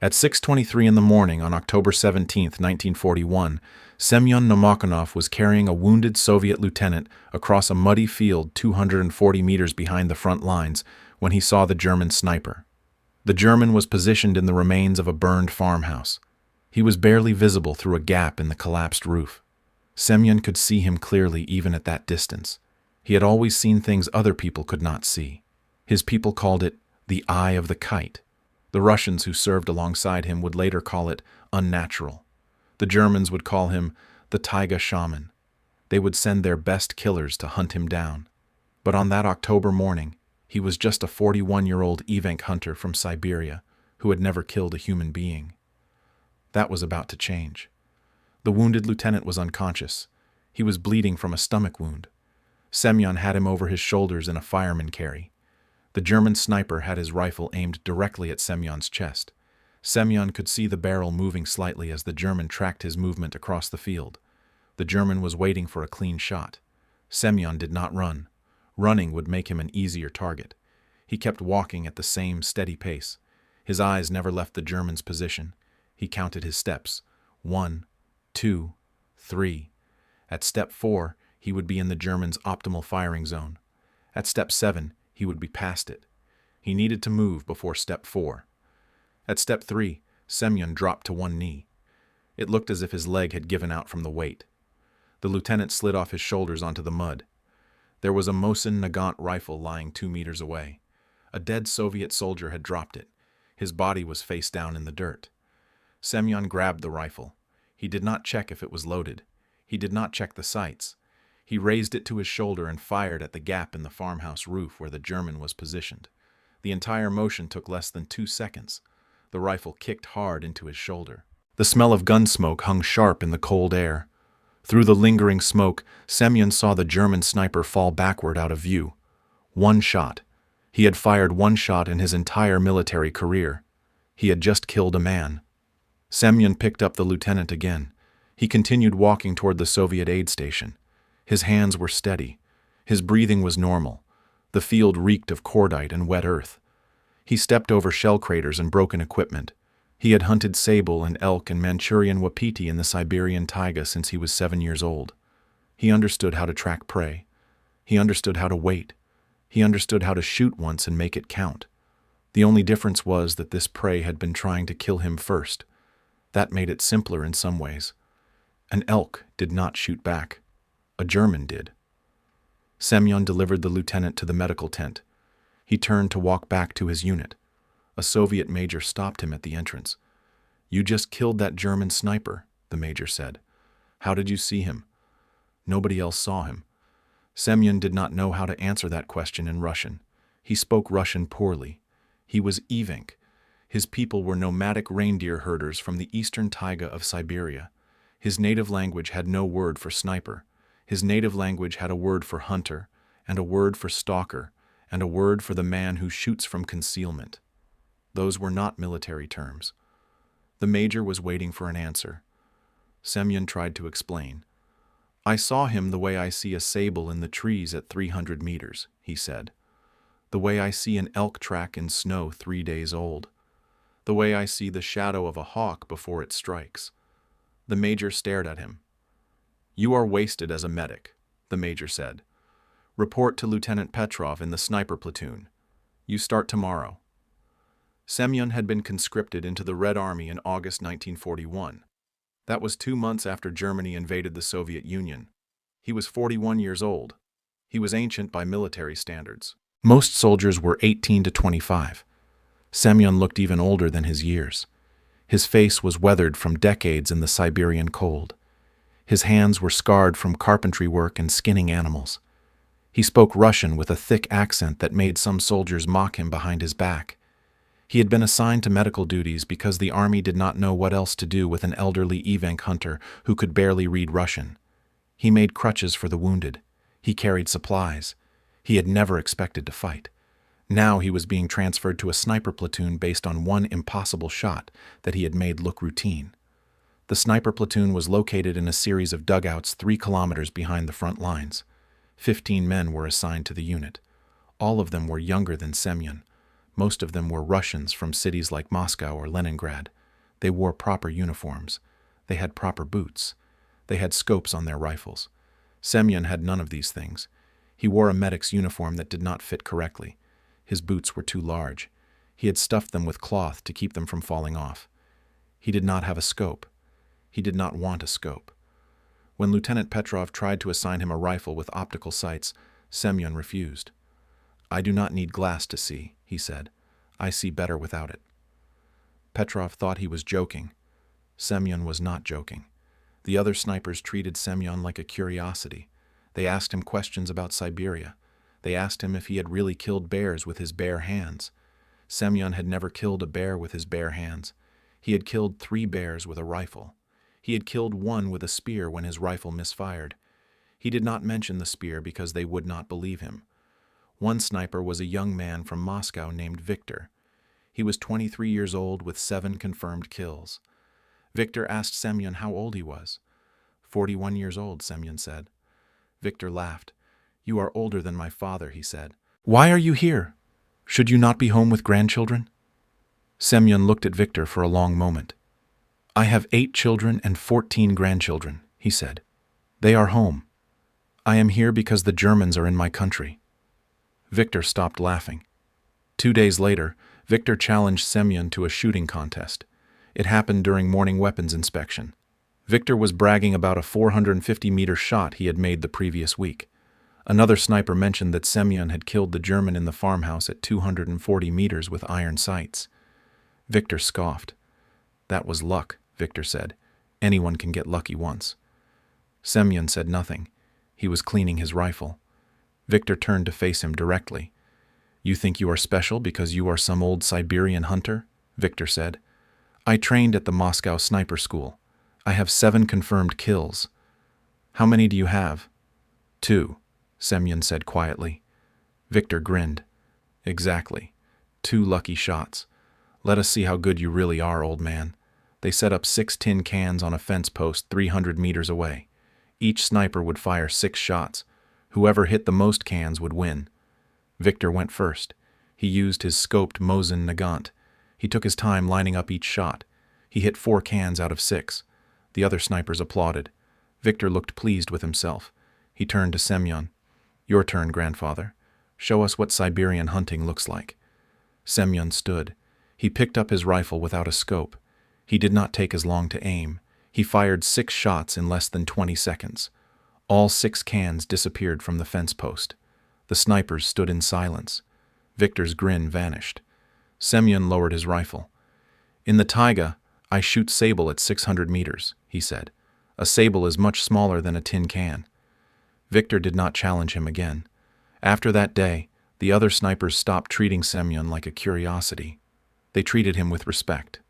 At 6:23 in the morning on October 17, 1941, Semyon Nomakonov was carrying a wounded Soviet lieutenant across a muddy field 240 meters behind the front lines when he saw the German sniper. The German was positioned in the remains of a burned farmhouse. He was barely visible through a gap in the collapsed roof. Semyon could see him clearly even at that distance. He had always seen things other people could not see. His people called it the eye of the kite. The Russians who served alongside him would later call it unnatural. The Germans would call him the Taiga Shaman. They would send their best killers to hunt him down. But on that October morning, he was just a 41-year-old evenk hunter from Siberia who had never killed a human being. That was about to change. The wounded lieutenant was unconscious. He was bleeding from a stomach wound. Semyon had him over his shoulders in a fireman carry. The German sniper had his rifle aimed directly at Semyon's chest. Semyon could see the barrel moving slightly as the German tracked his movement across the field. The German was waiting for a clean shot. Semyon did not run. Running would make him an easier target. He kept walking at the same steady pace. His eyes never left the German's position. He counted his steps. 1, 2, 3. At step 4, he would be in the German's optimal firing zone. At step 7, he would be past it. He needed to move before step 4. At step 3, Semyon dropped to one knee. It looked as if his leg had given out from the weight. The lieutenant slid off his shoulders onto the mud. There was a Mosin Nagant rifle lying 2 meters away. A dead Soviet soldier had dropped it. His body was face down in the dirt. Semyon grabbed the rifle. He did not check if it was loaded. He did not check the sights. He raised it to his shoulder and fired at the gap in the farmhouse roof where the German was positioned. The entire motion took less than 2 seconds. The rifle kicked hard into his shoulder. The smell of gun smoke hung sharp in the cold air. Through the lingering smoke, Semyon saw the German sniper fall backward out of view. One shot. He had fired one shot in his entire military career. He had just killed a man. Semyon picked up the lieutenant again. He continued walking toward the Soviet aid station. His hands were steady. His breathing was normal. The field reeked of cordite and wet earth. He stepped over shell craters and broken equipment. He had hunted sable and elk and Manchurian wapiti in the Siberian taiga since he was 7 years old. He understood how to track prey. He understood how to wait. He understood how to shoot once and make it count. The only difference was that this prey had been trying to kill him first. That made it simpler in some ways. An elk did not shoot back. A German did. Semyon delivered the lieutenant to the medical tent. He turned to walk back to his unit. A Soviet major stopped him at the entrance. "You just killed that German sniper," the major said. "How did you see him?" Nobody else saw him. Semyon did not know how to answer that question in Russian. He spoke Russian poorly. He was evenk. His people were nomadic reindeer herders from the eastern taiga of Siberia. His native language had no word for sniper. His native language had a word for hunter, and a word for stalker, and a word for the man who shoots from concealment. Those were not military terms. The major was waiting for an answer. Semyon tried to explain. "I saw him the way I see a sable in the trees at 300 meters, he said. "The way I see an elk track in snow 3 days old. The way I see the shadow of a hawk before it strikes." The major stared at him. "You are wasted as a medic," the major said. "Report to Lieutenant Petrov in the sniper platoon. You start tomorrow." Semyon had been conscripted into the Red Army in August 1941. That was 2 months after Germany invaded the Soviet Union. He was 41 years old. He was ancient by military standards. Most soldiers were 18 to 25. Semyon looked even older than his years. His face was weathered from decades in the Siberian cold. His hands were scarred from carpentry work and skinning animals. He spoke Russian with a thick accent that made some soldiers mock him behind his back. He had been assigned to medical duties because the army did not know what else to do with an elderly evenk hunter who could barely read Russian. He made crutches for the wounded. He carried supplies. He had never expected to fight. Now he was being transferred to a sniper platoon based on one impossible shot that he had made look routine. The sniper platoon was located in a series of dugouts 3 kilometers behind the front lines. 15 men were assigned to the unit. All of them were younger than Semyon. Most of them were Russians from cities like Moscow or Leningrad. They wore proper uniforms. They had proper boots. They had scopes on their rifles. Semyon had none of these things. He wore a medic's uniform that did not fit correctly. His boots were too large. He had stuffed them with cloth to keep them from falling off. He did not have a scope. He did not want a scope. When Lieutenant Petrov tried to assign him a rifle with optical sights, Semyon refused. "I do not need glass to see," he said. "I see better without it." Petrov thought he was joking. Semyon was not joking. The other snipers treated Semyon like a curiosity. They asked him questions about Siberia. They asked him if he had really killed bears with his bare hands. Semyon had never killed a bear with his bare hands. He had killed 3 bears with a rifle. He had killed 1 with a spear when his rifle misfired. He did not mention the spear because they would not believe him. One sniper was a young man from Moscow named Victor. He was 23 years old with 7 confirmed kills. Victor asked Semyon how old he was. 41 years old, Semyon said. Victor laughed. "You are older than my father," he said. "Why are you here? Should you not be home with grandchildren?" Semyon looked at Victor for a long moment. "I have 8 children and 14 grandchildren," he said. "They are home. I am here because the Germans are in my country." Victor stopped laughing. 2 days later, Victor challenged Semyon to a shooting contest. It happened during morning weapons inspection. Victor was bragging about a 450-meter shot he had made the previous week. Another sniper mentioned that Semyon had killed the German in the farmhouse at 240 meters with iron sights. Victor scoffed. "That was luck," Victor said. "Anyone can get lucky once." Semyon said nothing. He was cleaning his rifle. Victor turned to face him directly. "You think you are special because you are some old Siberian hunter?" Victor said. "I trained at the Moscow sniper school. I have 7 confirmed kills." "How many do you have?" 2, Semyon said quietly. Victor grinned. "Exactly. 2 lucky shots. Let us see how good you really are, old man." They set up 6 tin cans on a fence post 300 meters away. Each sniper would fire 6 shots. Whoever hit the most cans would win. Victor went first. He used his scoped Mosin Nagant. He took his time lining up each shot. He hit 4 cans out of 6. The other snipers applauded. Victor looked pleased with himself. He turned to Semyon. "Your turn, grandfather. Show us what Siberian hunting looks like." Semyon stood. He picked up his rifle without a scope. He did not take as long to aim. He fired 6 shots in less than 20 seconds. All 6 cans disappeared from the fence post. The snipers stood in silence. Victor's grin vanished. Semyon lowered his rifle. "In the taiga, I shoot sable at 600 meters," he said. "A sable is much smaller than a tin can." Victor did not challenge him again. After that day, the other snipers stopped treating Semyon like a curiosity. They treated him with respect.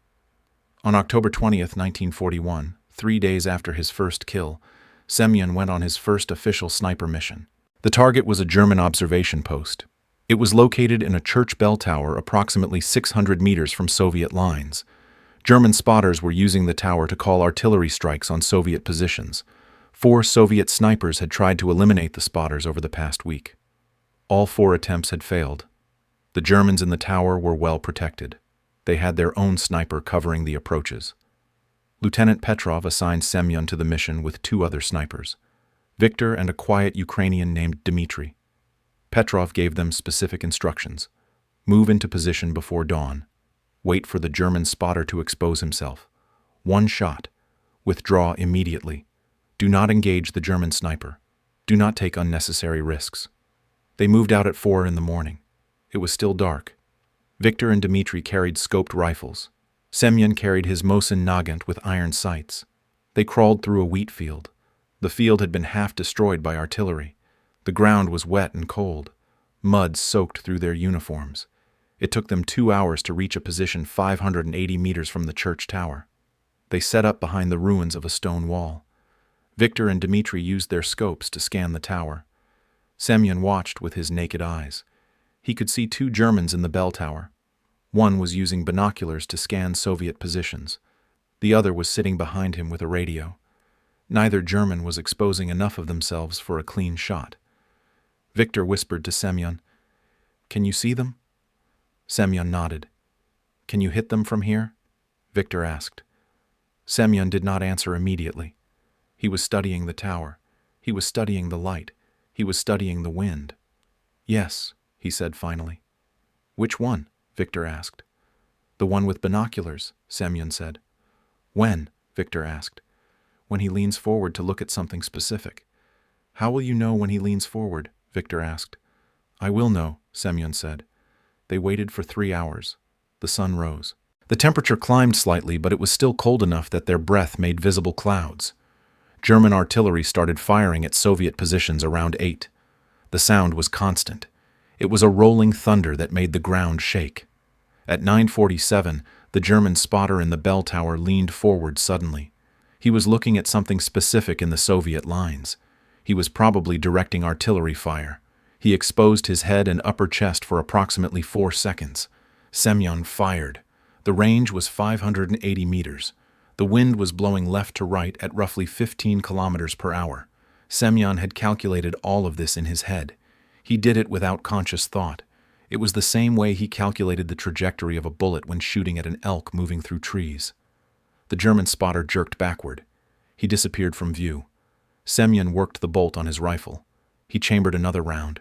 On October 20th, 1941, 3 days after his first kill, Semyon went on his first official sniper mission. The target was a German observation post. It was located in a church bell tower approximately 600 meters from Soviet lines. German spotters were using the tower to call artillery strikes on Soviet positions. 4 Soviet snipers had tried to eliminate the spotters over the past week. All 4 attempts had failed. The Germans in the tower were well protected. They had their own sniper covering the approaches. Lieutenant Petrov assigned Semyon to the mission with 2 other snipers, Victor and a quiet Ukrainian named Dmitry. Petrov gave them specific instructions. Move into position before dawn. Wait for the German spotter to expose himself. 1 shot. Withdraw immediately. Do not engage the German sniper. Do not take unnecessary risks. They moved out at 4 in the morning. It was still dark. Victor and Dmitry carried scoped rifles. Semyon carried his Mosin Nagant with iron sights. They crawled through a wheat field. The field had been half destroyed by artillery. The ground was wet and cold. Mud soaked through their uniforms. It took them 2 hours to reach a position 580 meters from the church tower. They set up behind the ruins of a stone wall. Victor and Dmitry used their scopes to scan the tower. Semyon watched with his naked eyes. He could see 2 Germans in the bell tower. One was using binoculars to scan Soviet positions. The other was sitting behind him with a radio. Neither German was exposing enough of themselves for a clean shot. Victor whispered to Semyon, "Can you see them?" Semyon nodded. "Can you hit them from here?" Victor asked. Semyon did not answer immediately. He was studying the tower. He was studying the light. He was studying the wind. "Yes," he said finally. "Which one?" Victor asked. "The one with binoculars," Semyon said. "When?" Victor asked. "When he leans forward to look at something specific." "How will you know when he leans forward?" Victor asked. "I will know," Semyon said. They waited for 3 hours. The sun rose. The temperature climbed slightly, but it was still cold enough that their breath made visible clouds. German artillery started firing at Soviet positions around 8. The sound was constant. It was a rolling thunder that made the ground shake. At 9:47, the German spotter in the bell tower leaned forward suddenly. He was looking at something specific in the Soviet lines. He was probably directing artillery fire. He exposed his head and upper chest for approximately 4 seconds. Semyon fired. The range was 580 meters. The wind was blowing left to right at roughly 15 kilometers per hour. Semyon had calculated all of this in his head. He did it without conscious thought. It was the same way he calculated the trajectory of a bullet when shooting at an elk moving through trees. The German spotter jerked backward. He disappeared from view. Semyon worked the bolt on his rifle. He chambered another round.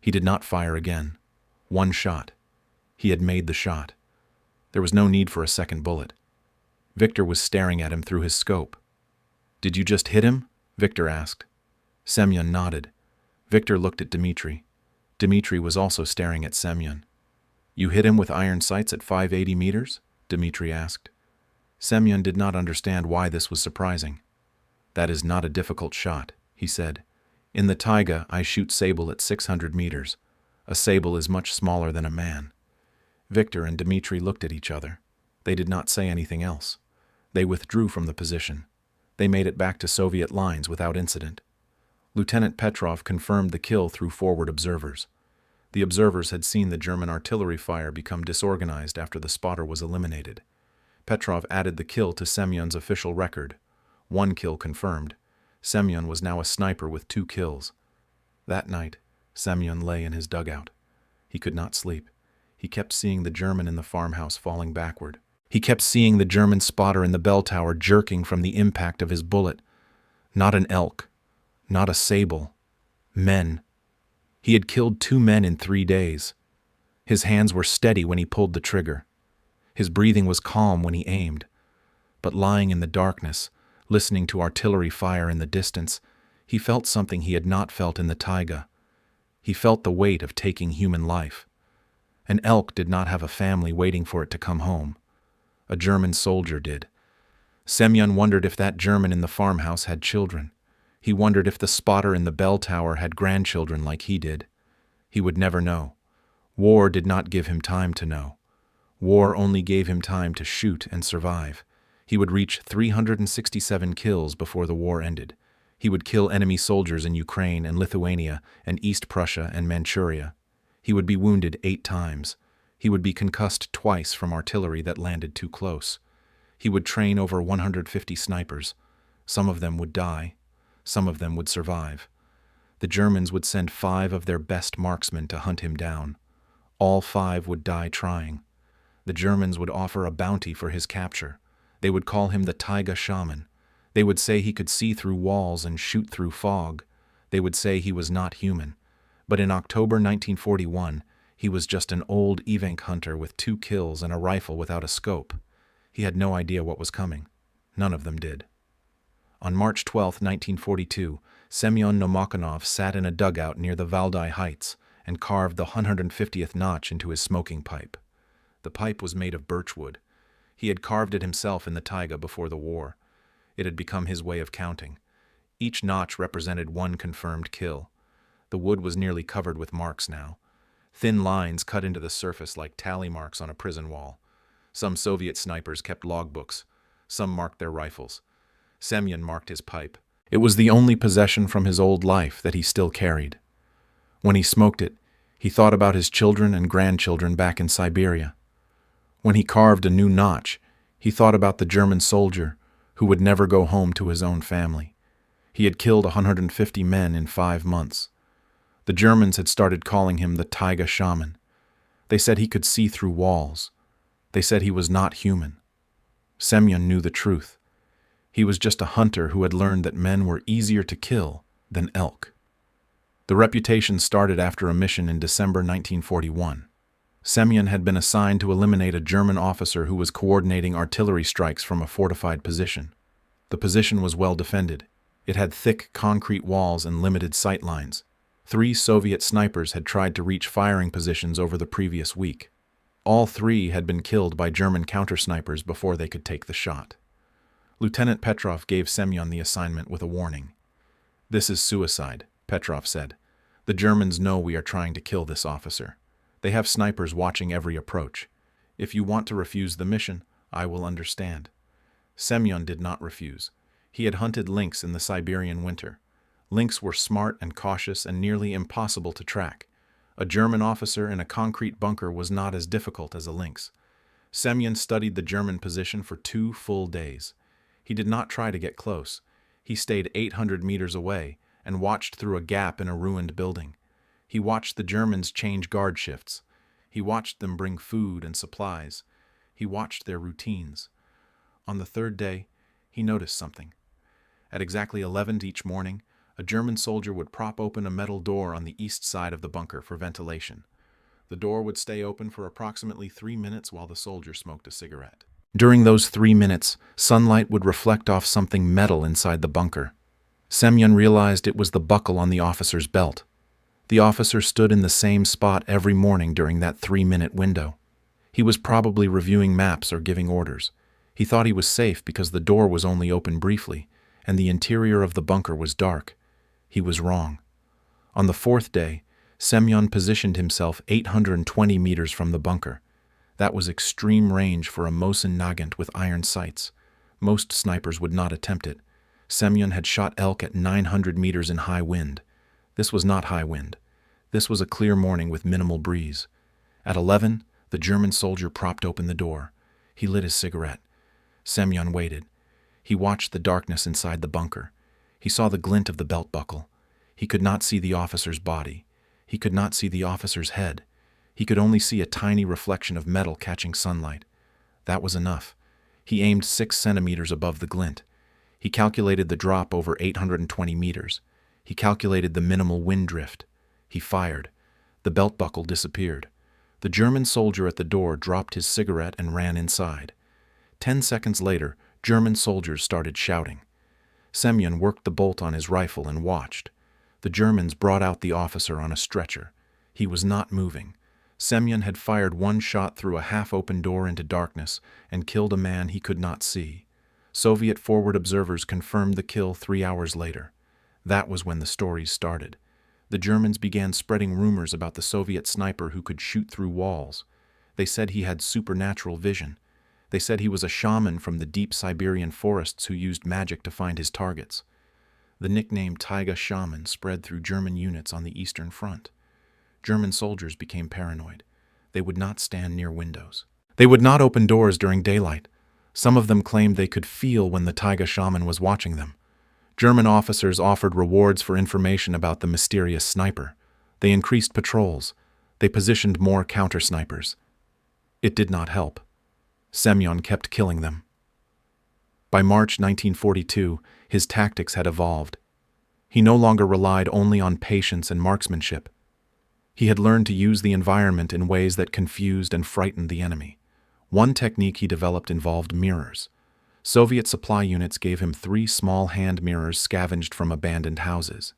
He did not fire again. 1 shot. He had made the shot. There was no need for a second bullet. Victor was staring at him through his scope. "Did you just hit him?" Victor asked. Semyon nodded. Victor looked at Dmitri. Dmitri was also staring at Semyon. "You hit him with iron sights at 580 meters?" Dmitri asked. Semyon did not understand why this was surprising. "That is not a difficult shot," he said. "In the Taiga, I shoot sable at 600 meters. A sable is much smaller than a man." Victor and Dmitri looked at each other. They did not say anything else. They withdrew from the position. They made it back to Soviet lines without incident. Lieutenant Petrov confirmed the kill through forward observers. The observers had seen the German artillery fire become disorganized after the spotter was eliminated. Petrov added the kill to Semyon's official record. 1 kill confirmed. Semyon was now a sniper with 2 kills. That night, Semyon lay in his dugout. He could not sleep. He kept seeing the German in the farmhouse falling backward. He kept seeing the German spotter in the bell tower jerking from the impact of his bullet. Not an elk. Not a sable. Men. He had killed 2 men in 3 days. His hands were steady when he pulled the trigger. His breathing was calm when he aimed. But lying in the darkness, listening to artillery fire in the distance, he felt something he had not felt in the taiga. He felt the weight of taking human life. An elk did not have a family waiting for it to come home. A German soldier did. Semyon wondered if that German in the farmhouse had children. He wondered if the spotter in the bell tower had grandchildren like he did. He would never know. War did not give him time to know. War only gave him time to shoot and survive. He would reach 367 kills before the war ended. He would kill enemy soldiers in Ukraine and Lithuania and East Prussia and Manchuria. He would be wounded 8 times. He would be concussed twice from artillery that landed too close. He would train over 150 snipers. Some of them would die. Some of them would survive. The Germans would send 5 of their best marksmen to hunt him down. All 5 would die trying. The Germans would offer a bounty for his capture. They would call him the Taiga Shaman. They would say he could see through walls and shoot through fog. They would say he was not human. But in October 1941, he was just an old evenk hunter with 2 kills and a rifle without a scope. He had no idea what was coming. None of them did. On March 12, 1942, Semyon Nomakonov sat in a dugout near the Valdai Heights and carved the 150th notch into his smoking pipe. The pipe was made of birchwood. He had carved it himself in the taiga before the war. It had become his way of counting. Each notch represented 1 confirmed kill. The wood was nearly covered with marks now. Thin lines cut into the surface like tally marks on a prison wall. Some Soviet snipers kept logbooks. Some marked their rifles. Semyon marked his pipe. It was the only possession from his old life that he still carried. When he smoked it, he thought about his children and grandchildren back in Siberia. When he carved a new notch, he thought about the German soldier who would never go home to his own family. He had killed 150 men in 5 months. The Germans had started calling him the Taiga Shaman. They said he could see through walls. They said he was not human. Semyon knew the truth. He was just a hunter who had learned that men were easier to kill than elk. The reputation started after a mission in December 1941. Semyon had been assigned to eliminate a German officer who was coordinating artillery strikes from a fortified position. The position was well defended. It had thick concrete walls and limited sight lines. 3 Soviet snipers had tried to reach firing positions over the previous week. All 3 had been killed by German counter-snipers before they could take the shot. Lieutenant Petrov gave Semyon the assignment with a warning. "This is suicide," Petrov said. "The Germans know we are trying to kill this officer. They have snipers watching every approach. If you want to refuse the mission, I will understand." Semyon did not refuse. He had hunted lynx in the Siberian winter. Lynx were smart and cautious and nearly impossible to track. A German officer in a concrete bunker was not as difficult as a lynx. Semyon studied the German position for 2 full days. He did not try to get close. He stayed 800 meters away and watched through a gap in a ruined building. He watched the Germans change guard shifts. He watched them bring food and supplies. He watched their routines. On the 3rd day, he noticed something. At exactly 11 each morning, a German soldier would prop open a metal door on the east side of the bunker for ventilation. The door would stay open for approximately 3 minutes while the soldier smoked a cigarette. During those 3 minutes, sunlight would reflect off something metal inside the bunker. Semyon realized it was the buckle on the officer's belt. The officer stood in the same spot every morning during that 3-minute window. He was probably reviewing maps or giving orders. He thought he was safe because the door was only open briefly, and the interior of the bunker was dark. He was wrong. On the 4th day, Semyon positioned himself 820 meters from the bunker. That was extreme range for a Mosin Nagant with iron sights. Most snipers would not attempt it. Semyon had shot elk at 900 meters in high wind. This was not high wind. This was a clear morning with minimal breeze. At 11, the German soldier propped open the door. He lit his cigarette. Semyon waited. He watched the darkness inside the bunker. He saw the glint of the belt buckle. He could not see the officer's body. He could not see the officer's head. He could only see a tiny reflection of metal catching sunlight. That was enough. He aimed 6 centimeters above the glint. He calculated the drop over 820 meters. He calculated the minimal wind drift. He fired. The belt buckle disappeared. The German soldier at the door dropped his cigarette and ran inside. 10 seconds later, German soldiers started shouting. Semyon worked the bolt on his rifle and watched. The Germans brought out the officer on a stretcher. He was not moving. Semyon had fired 1 shot through a half-open door into darkness and killed a man he could not see. Soviet forward observers confirmed the kill 3 hours later. That was when the stories started. The Germans began spreading rumors about the Soviet sniper who could shoot through walls. They said he had supernatural vision. They said he was a shaman from the deep Siberian forests who used magic to find his targets. The nickname Taiga Shaman spread through German units on the Eastern Front. German soldiers became paranoid. They would not stand near windows. They would not open doors during daylight. Some of them claimed they could feel when the Taiga Shaman was watching them. German officers offered rewards for information about the mysterious sniper. They increased patrols. They positioned more counter-snipers. It did not help. Semyon kept killing them. By March 1942, his tactics had evolved. He no longer relied only on patience and marksmanship. He had learned to use the environment in ways that confused and frightened the enemy. One technique he developed involved mirrors. Soviet supply units gave him 3 small hand mirrors scavenged from abandoned houses.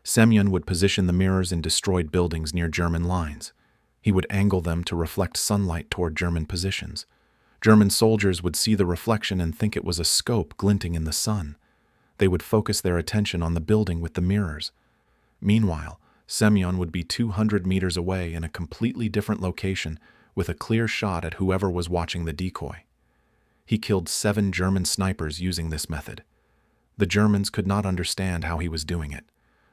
Semyon would position the mirrors in destroyed buildings near German lines. He would angle them to reflect sunlight toward German positions. German soldiers would see the reflection and think it was a scope glinting in the sun. They would focus their attention on the building with the mirrors. Meanwhile, Semyon would be 200 meters away in a completely different location with a clear shot at whoever was watching the decoy. He killed 7 German snipers using this method. The Germans could not understand how he was doing it.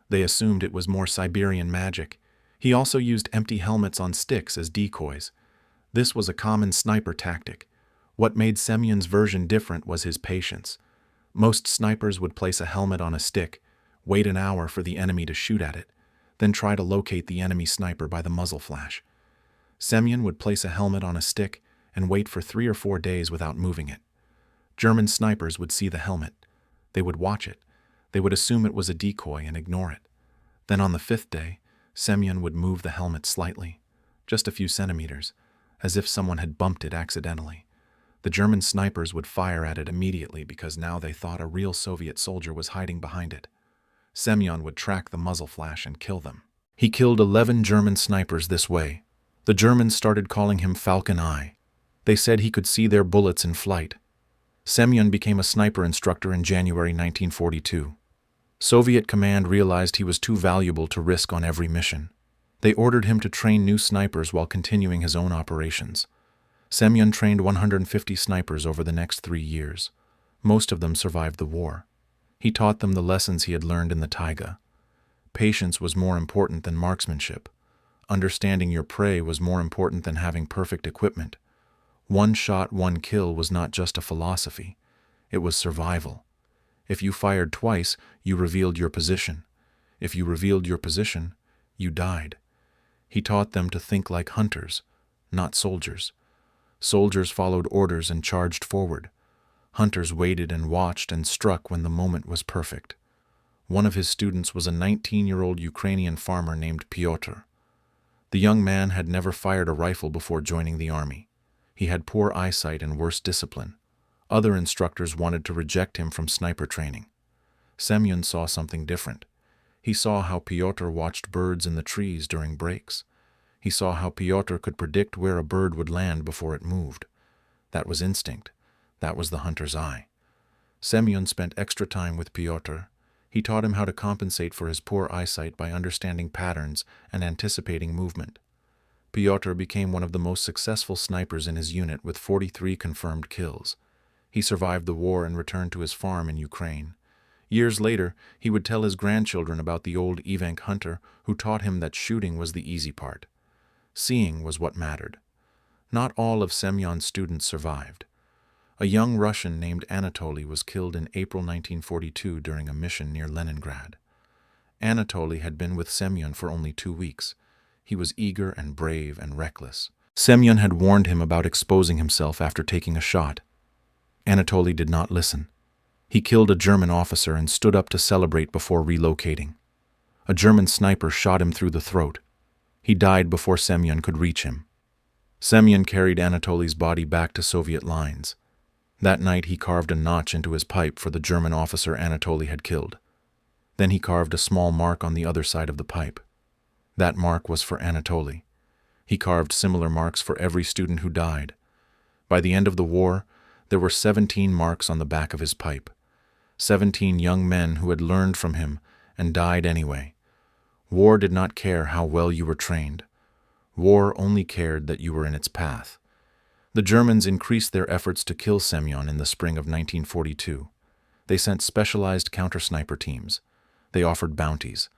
They assumed it was more Siberian magic. He also used empty helmets on sticks as decoys. This was a common sniper tactic. What made Semyon's version different was his patience. Most snipers would place a helmet on a stick, wait an hour for the enemy to shoot at it, then try to locate the enemy sniper by the muzzle flash. Semyon would place a helmet on a stick and wait for 3 or 4 days without moving it. German snipers would see the helmet. They would watch it. They would assume it was a decoy and ignore it. Then on the 5th day, Semyon would move the helmet slightly, just a few centimeters, as if someone had bumped it accidentally. The German snipers would fire at it immediately because now they thought a real Soviet soldier was hiding behind it. Semyon would track the muzzle flash and kill them. He killed 11 German snipers this way. The Germans started calling him Falcon Eye. They said he could see their bullets in flight. Semyon became a sniper instructor in January 1942. Soviet command realized he was too valuable to risk on every mission. They ordered him to train new snipers while continuing his own operations. Semyon trained 150 snipers over the next 3 years. Most of them survived the war. He taught them the lessons he had learned in the Taiga. Patience was more important than marksmanship. Understanding your prey was more important than having perfect equipment. One shot, one kill was not just a philosophy. It was survival. If you fired twice, you revealed your position. If you revealed your position, you died. He taught them to think like hunters, not soldiers. Soldiers followed orders and charged forward. Hunters waited and watched and struck when the moment was perfect. One of his students was a 19-year-old Ukrainian farmer named Pyotr. The young man had never fired a rifle before joining the army. He had poor eyesight and worse discipline. Other instructors wanted to reject him from sniper training. Semyon saw something different. He saw how Pyotr watched birds in the trees during breaks. He saw how Pyotr could predict where a bird would land before it moved. That was instinct. That was the hunter's eye. Semyon spent extra time with Pyotr. He taught him how to compensate for his poor eyesight by understanding patterns and anticipating movement. Pyotr became one of the most successful snipers in his unit with 43 confirmed kills. He survived the war and returned to his farm in Ukraine. Years later, he would tell his grandchildren about the old Evank hunter who taught him that shooting was the easy part. Seeing was what mattered. Not all of Semyon's students survived. A young Russian named Anatoly was killed in April 1942 during a mission near Leningrad. Anatoly had been with Semyon for only 2 weeks. He was eager and brave and reckless. Semyon had warned him about exposing himself after taking a shot. Anatoly did not listen. He killed a German officer and stood up to celebrate before relocating. A German sniper shot him through the throat. He died before Semyon could reach him. Semyon carried Anatoly's body back to Soviet lines. That night he carved a notch into his pipe for the German officer Anatoly had killed. Then he carved a small mark on the other side of the pipe. That mark was for Anatoly. He carved similar marks for every student who died. By the end of the war, there were 17 marks on the back of his pipe. 17 young men who had learned from him and died anyway. War did not care how well you were trained. War only cared that you were in its path. The Germans increased their efforts to kill Semyon in the spring of 1942. They sent specialized counter-sniper teams. They offered bounties.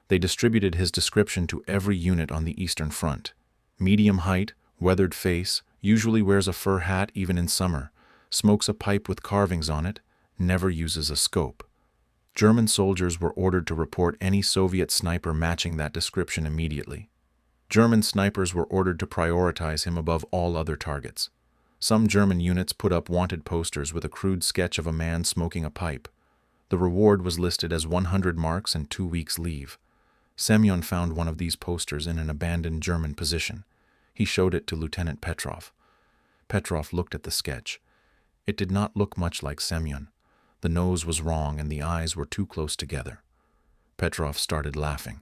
They distributed his description to every unit on the Eastern Front. Medium height, weathered face, usually wears a fur hat even in summer, smokes a pipe with carvings on it, never uses a scope. German soldiers were ordered to report any Soviet sniper matching that description immediately. German snipers were ordered to prioritize him above all other targets. Some German units put up wanted posters with a crude sketch of a man smoking a pipe. The reward was listed as 100 marks and 2 weeks' leave. Semyon found one of these posters in an abandoned German position. He showed it to Lieutenant Petrov. Petrov looked at the sketch. It did not look much like Semyon. The nose was wrong and the eyes were too close together. Petrov started laughing.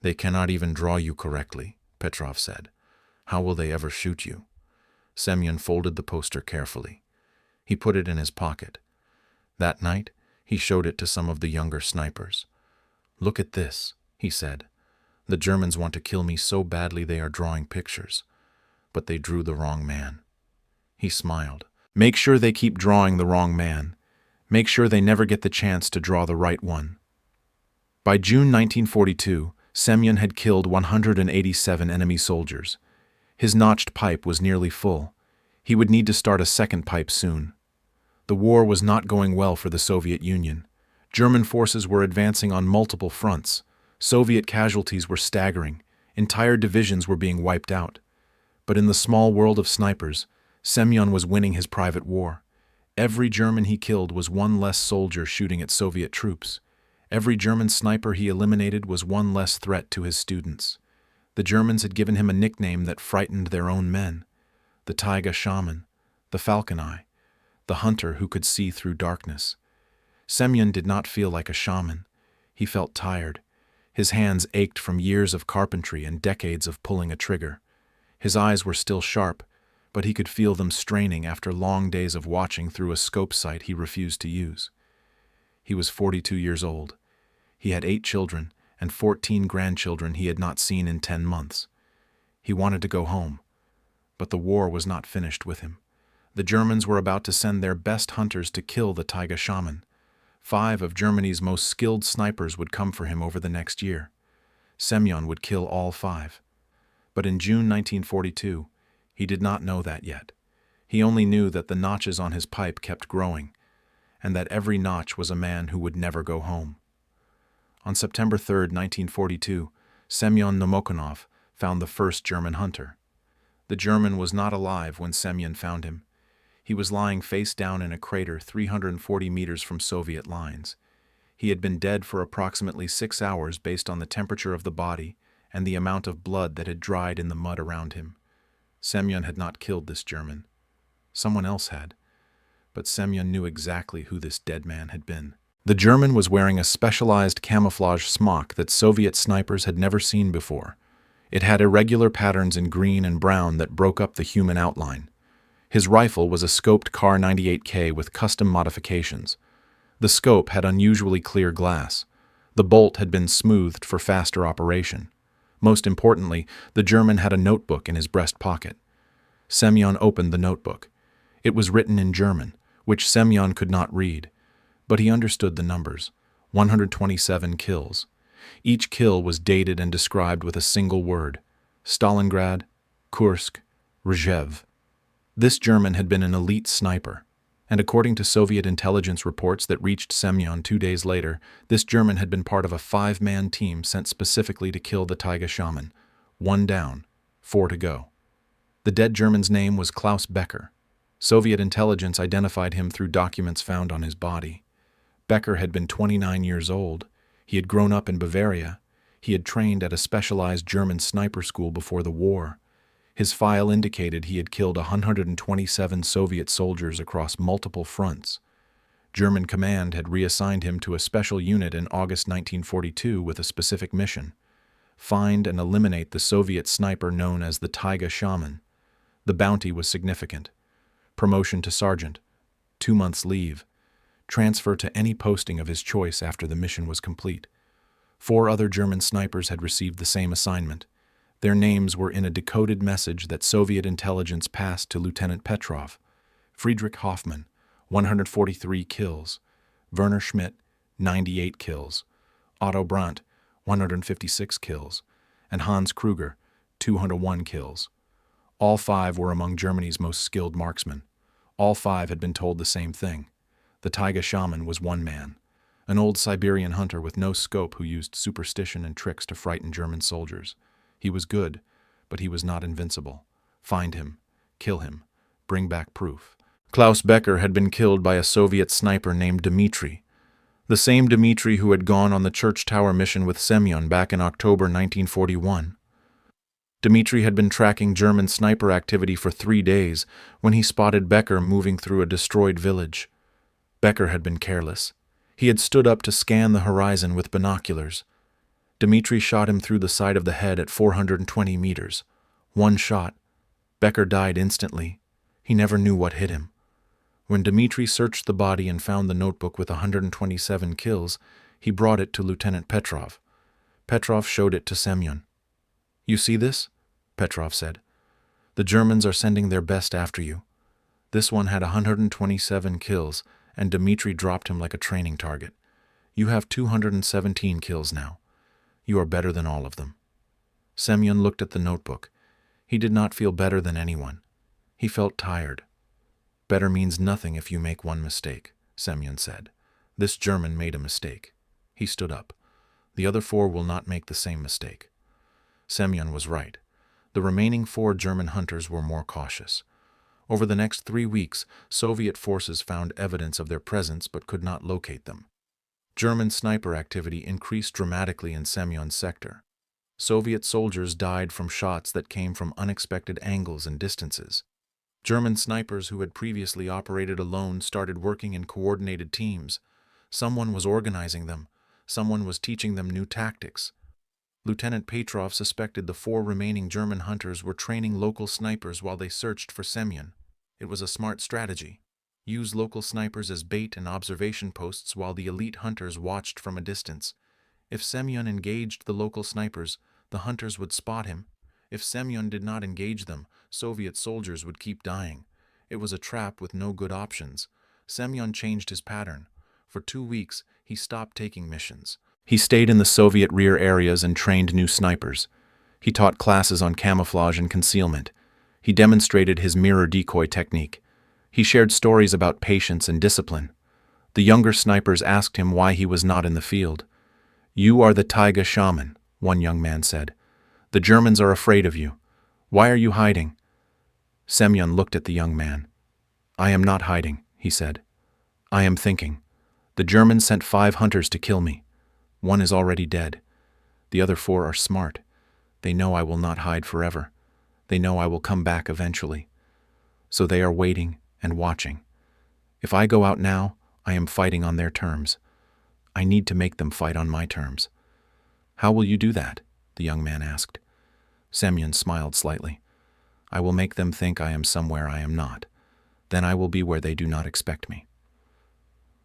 "They cannot even draw you correctly," Petrov said. "How will they ever shoot you?" Semyon folded the poster carefully. He put it in his pocket. That night, he showed it to some of the younger snipers. "Look at this," he said. "The Germans want to kill me so badly they are drawing pictures. But they drew the wrong man." He smiled. "Make sure they keep drawing the wrong man. Make sure they never get the chance to draw the right one." By June 1942, Semyon had killed 187 enemy soldiers. His notched pipe was nearly full. He would need to start a second pipe soon. The war was not going well for the Soviet Union. German forces were advancing on multiple fronts. Soviet casualties were staggering. Entire divisions were being wiped out. But in the small world of snipers, Semyon was winning his private war. Every German he killed was one less soldier shooting at Soviet troops. Every German sniper he eliminated was one less threat to his students. The Germans had given him a nickname that frightened their own men: the Taiga Shaman, the Falcon Eye, the hunter who could see through darkness. Semyon did not feel like a shaman. He felt tired. His hands ached from years of carpentry and decades of pulling a trigger. His eyes were still sharp, but he could feel them straining after long days of watching through a scope sight he refused to use. He was 42 years old. He had 8 children and 14 grandchildren he had not seen in 10 months. He wanted to go home, but the war was not finished with him. The Germans were about to send their best hunters to kill the Taiga Shaman. 5 of Germany's most skilled snipers would come for him over the next year. Semyon would kill all 5. But in June 1942, he did not know that yet. He only knew that the notches on his pipe kept growing, and that every notch was a man who would never go home. On September 3, 1942, Semyon Namokonov found the first German hunter. The German was not alive when Semyon found him. He was lying face down in a crater 340 meters from Soviet lines. He had been dead for approximately 6 hours based on the temperature of the body and the amount of blood that had dried in the mud around him. Semyon had not killed this German. Someone else had. But Semyon knew exactly who this dead man had been. The German was wearing a specialized camouflage smock that Soviet snipers had never seen before. It had irregular patterns in green and brown that broke up the human outline. His rifle was a scoped Kar 98K with custom modifications. The scope had unusually clear glass. The bolt had been smoothed for faster operation. Most importantly, the German had a notebook in his breast pocket. Semyon opened the notebook. It was written in German, which Semyon could not read, but he understood the numbers: 127 kills. Each kill was dated and described with a single word: Stalingrad, Kursk, Rzhev. This German had been an elite sniper, and according to Soviet intelligence reports that reached Semyon 2 days later, this German had been part of a 5-man team sent specifically to kill the Taiga Shaman. 1 down, 4 to go. The dead German's name was Klaus Becker. Soviet intelligence identified him through documents found on his body. Becker had been 29 years old. He had grown up in Bavaria. He had trained at a specialized German sniper school before the war. His file indicated he had killed 127 Soviet soldiers across multiple fronts. German command had reassigned him to a special unit in August 1942 with a specific mission: find and eliminate the Soviet sniper known as the Taiga Shaman. The bounty was significant: promotion to sergeant, 2 months leave, transfer to any posting of his choice after the mission was complete. 4 other German snipers had received the same assignment. Their names were in a decoded message that Soviet intelligence passed to Lieutenant Petrov: Friedrich Hoffmann, 143 kills; Werner Schmidt, 98 kills; Otto Brandt, 156 kills; and Hans Kruger, 201 kills. All 5 were among Germany's most skilled marksmen. All 5 had been told the same thing: the Taiga Shaman was one man, an old Siberian hunter with no scope who used superstition and tricks to frighten German soldiers. He was good, but he was not invincible. Find him, kill him, bring back proof. Klaus Becker had been killed by a Soviet sniper named Dmitri, the same Dmitri who had gone on the church tower mission with Semyon back in October 1941. Dmitri had been tracking German sniper activity for 3 days when he spotted Becker moving through a destroyed village. Becker had been careless. He had stood up to scan the horizon with binoculars. Dmitri shot him through the side of the head at 420 meters. 1 shot. Becker died instantly. He never knew what hit him. When Dmitri searched the body and found the notebook with 127 kills, he brought it to Lieutenant Petrov. Petrov showed it to Semyon. "You see this?" Petrov said. "The Germans are sending their best after you. This one had 127 kills, and Dmitri dropped him like a training target. You have 217 kills now. You are better than all of them." Semyon looked at the notebook. He did not feel better than anyone. He felt tired. "Better means nothing if you make one mistake," Semyon said. "This German made a mistake." He stood up. "The other 4 will not make the same mistake." Semyon was right. The remaining 4 German hunters were more cautious. Over the next 3 weeks, Soviet forces found evidence of their presence but could not locate them. German sniper activity increased dramatically in Semyon's sector. Soviet soldiers died from shots that came from unexpected angles and distances. German snipers who had previously operated alone started working in coordinated teams. Someone was organizing them. Someone was teaching them new tactics. Lieutenant Petrov suspected the 4 remaining German hunters were training local snipers while they searched for Semyon. It was a smart strategy. Use local snipers as bait and observation posts while the elite hunters watched from a distance. If Semyon engaged the local snipers, the hunters would spot him. If Semyon did not engage them, Soviet soldiers would keep dying. It was a trap with no good options. Semyon changed his pattern. For 2 weeks, he stopped taking missions. He stayed in the Soviet rear areas and trained new snipers. He taught classes on camouflage and concealment. He demonstrated his mirror decoy technique. He shared stories about patience and discipline. The younger snipers asked him why he was not in the field. "You are the Taiga Shaman," one young man said. "The Germans are afraid of you. Why are you hiding?" Semyon looked at the young man. "I am not hiding," he said. "I am thinking. The Germans sent 5 hunters to kill me. 1 is already dead. The other 4 are smart. They know I will not hide forever. They know I will come back eventually. So they are waiting and watching. If I go out now, I am fighting on their terms. I need to make them fight on my terms." "How will you do that?" the young man asked. Semyon smiled slightly. "I will make them think I am somewhere I am not. Then I will be where they do not expect me."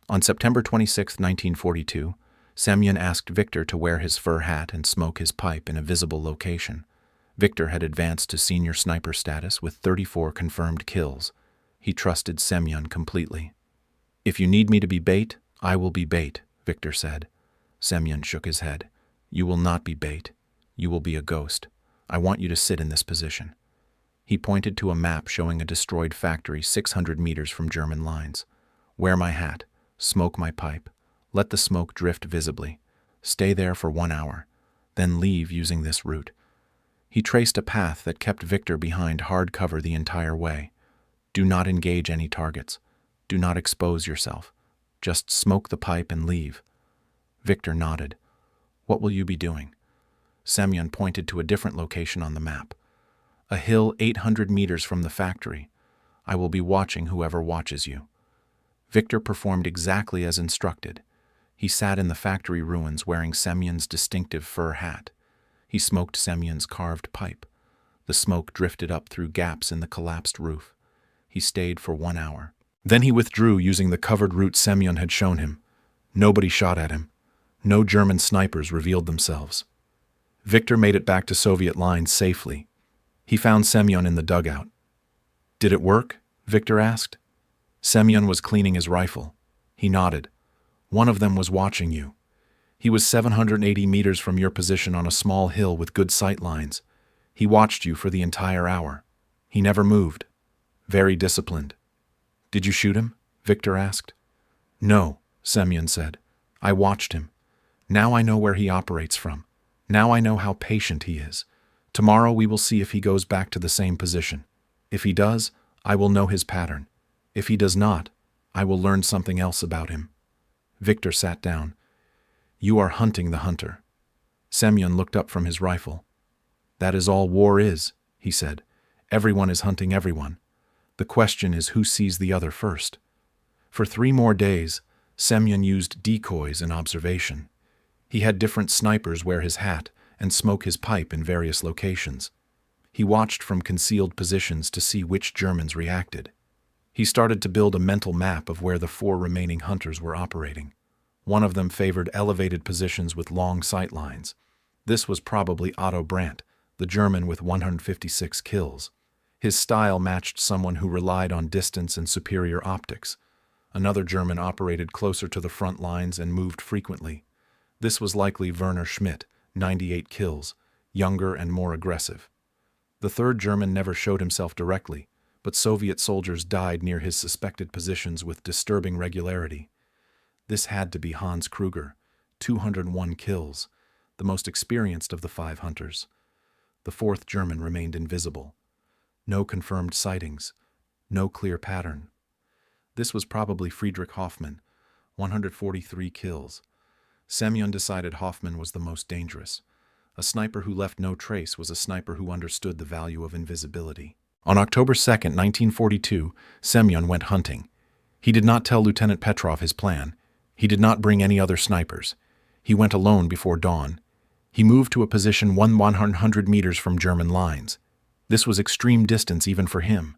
On September 26, 1942, Semyon asked Victor to wear his fur hat and smoke his pipe in a visible location. Victor had advanced to senior sniper status with 34 confirmed kills. He trusted Semyon completely. "If you need me to be bait, I will be bait," Victor said. Semyon shook his head. "You will not be bait. You will be a ghost. I want you to sit in this position." He pointed to a map showing a destroyed factory 600 meters from German lines. "Wear my hat. Smoke my pipe. Let the smoke drift visibly. Stay there for 1 hour. Then leave using this route." He traced a path that kept Victor behind hard cover the entire way. "Do not engage any targets. Do not expose yourself. Just smoke the pipe and leave." Victor nodded. "What will you be doing?" Semyon pointed to a different location on the map. "A hill 800 meters from the factory. I will be watching whoever watches you." Victor performed exactly as instructed. He sat in the factory ruins wearing Semyon's distinctive fur hat. He smoked Semyon's carved pipe. The smoke drifted up through gaps in the collapsed roof. He stayed for 1 hour. Then he withdrew using the covered route Semyon had shown him. Nobody shot at him. No German snipers revealed themselves. Victor made it back to Soviet lines safely. He found Semyon in the dugout. "Did it work?" Victor asked. Semyon was cleaning his rifle. He nodded. "One of them was watching you. He was 780 meters from your position on a small hill with good sight lines. He watched you for the entire hour. He never moved. Very disciplined." "Did you shoot him?" Victor asked. "No," Semyon said. "I watched him. Now I know where he operates from. Now I know how patient he is. Tomorrow we will see if he goes back to the same position. If he does, I will know his pattern. If he does not, I will learn something else about him." Victor sat down. "You are hunting the hunter." Semyon looked up from his rifle. "That is all war is," he said. "Everyone is hunting everyone. The question is who sees the other first." For 3 more days, Semyon used decoys and observation. He had different snipers wear his hat and smoke his pipe in various locations. He watched from concealed positions to see which Germans reacted. He started to build a mental map of where the 4 remaining hunters were operating. One of them favored elevated positions with long sight lines. This was probably Otto Brandt, the German with 156 kills. His style matched someone who relied on distance and superior optics. Another German operated closer to the front lines and moved frequently. This was likely Werner Schmidt, 98 kills, younger and more aggressive. The 3rd German never showed himself directly, but Soviet soldiers died near his suspected positions with disturbing regularity. This had to be Hans Kruger, 201 kills, the most experienced of the 5 hunters. The fourth German remained invisible. No confirmed sightings. No clear pattern. This was probably Friedrich Hoffmann, 143 kills. Semyon decided Hoffmann was the most dangerous. A sniper who left no trace was a sniper who understood the value of invisibility. On October 2nd, 1942, Semyon went hunting. He did not tell Lieutenant Petrov his plan. He did not bring any other snipers. He went alone before dawn. He moved to a position 100 meters from German lines. This was extreme distance even for him,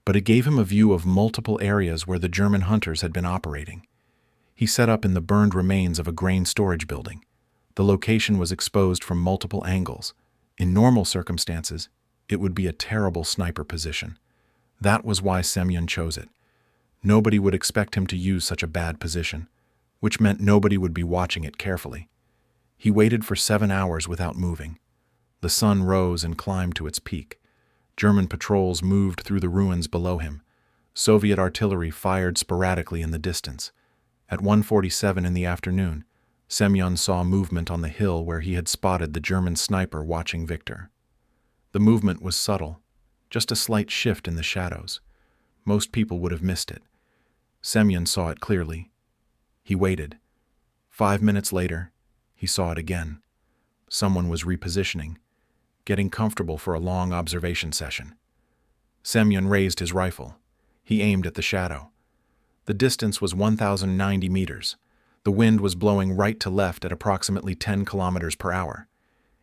but it gave him a view of multiple areas where the German hunters had been operating. He set up in the burned remains of a grain storage building. The location was exposed from multiple angles. In normal circumstances, it would be a terrible sniper position. That was why Semyon chose it. Nobody would expect him to use such a bad position, which meant nobody would be watching it carefully. He waited for 7 hours without moving. The sun rose and climbed to its peak. German patrols moved through the ruins below him. Soviet artillery fired sporadically in the distance. At 1:47 in the afternoon, Semyon saw movement on the hill where he had spotted the German sniper watching Victor. The movement was subtle, just a slight shift in the shadows. Most people would have missed it. Semyon saw it clearly. He waited. 5 minutes later, he saw it again. Someone was repositioning, getting comfortable for a long observation session. Semyon raised his rifle. He aimed at the shadow. The distance was 1,090 meters. The wind was blowing right to left at approximately 10 kilometers per hour.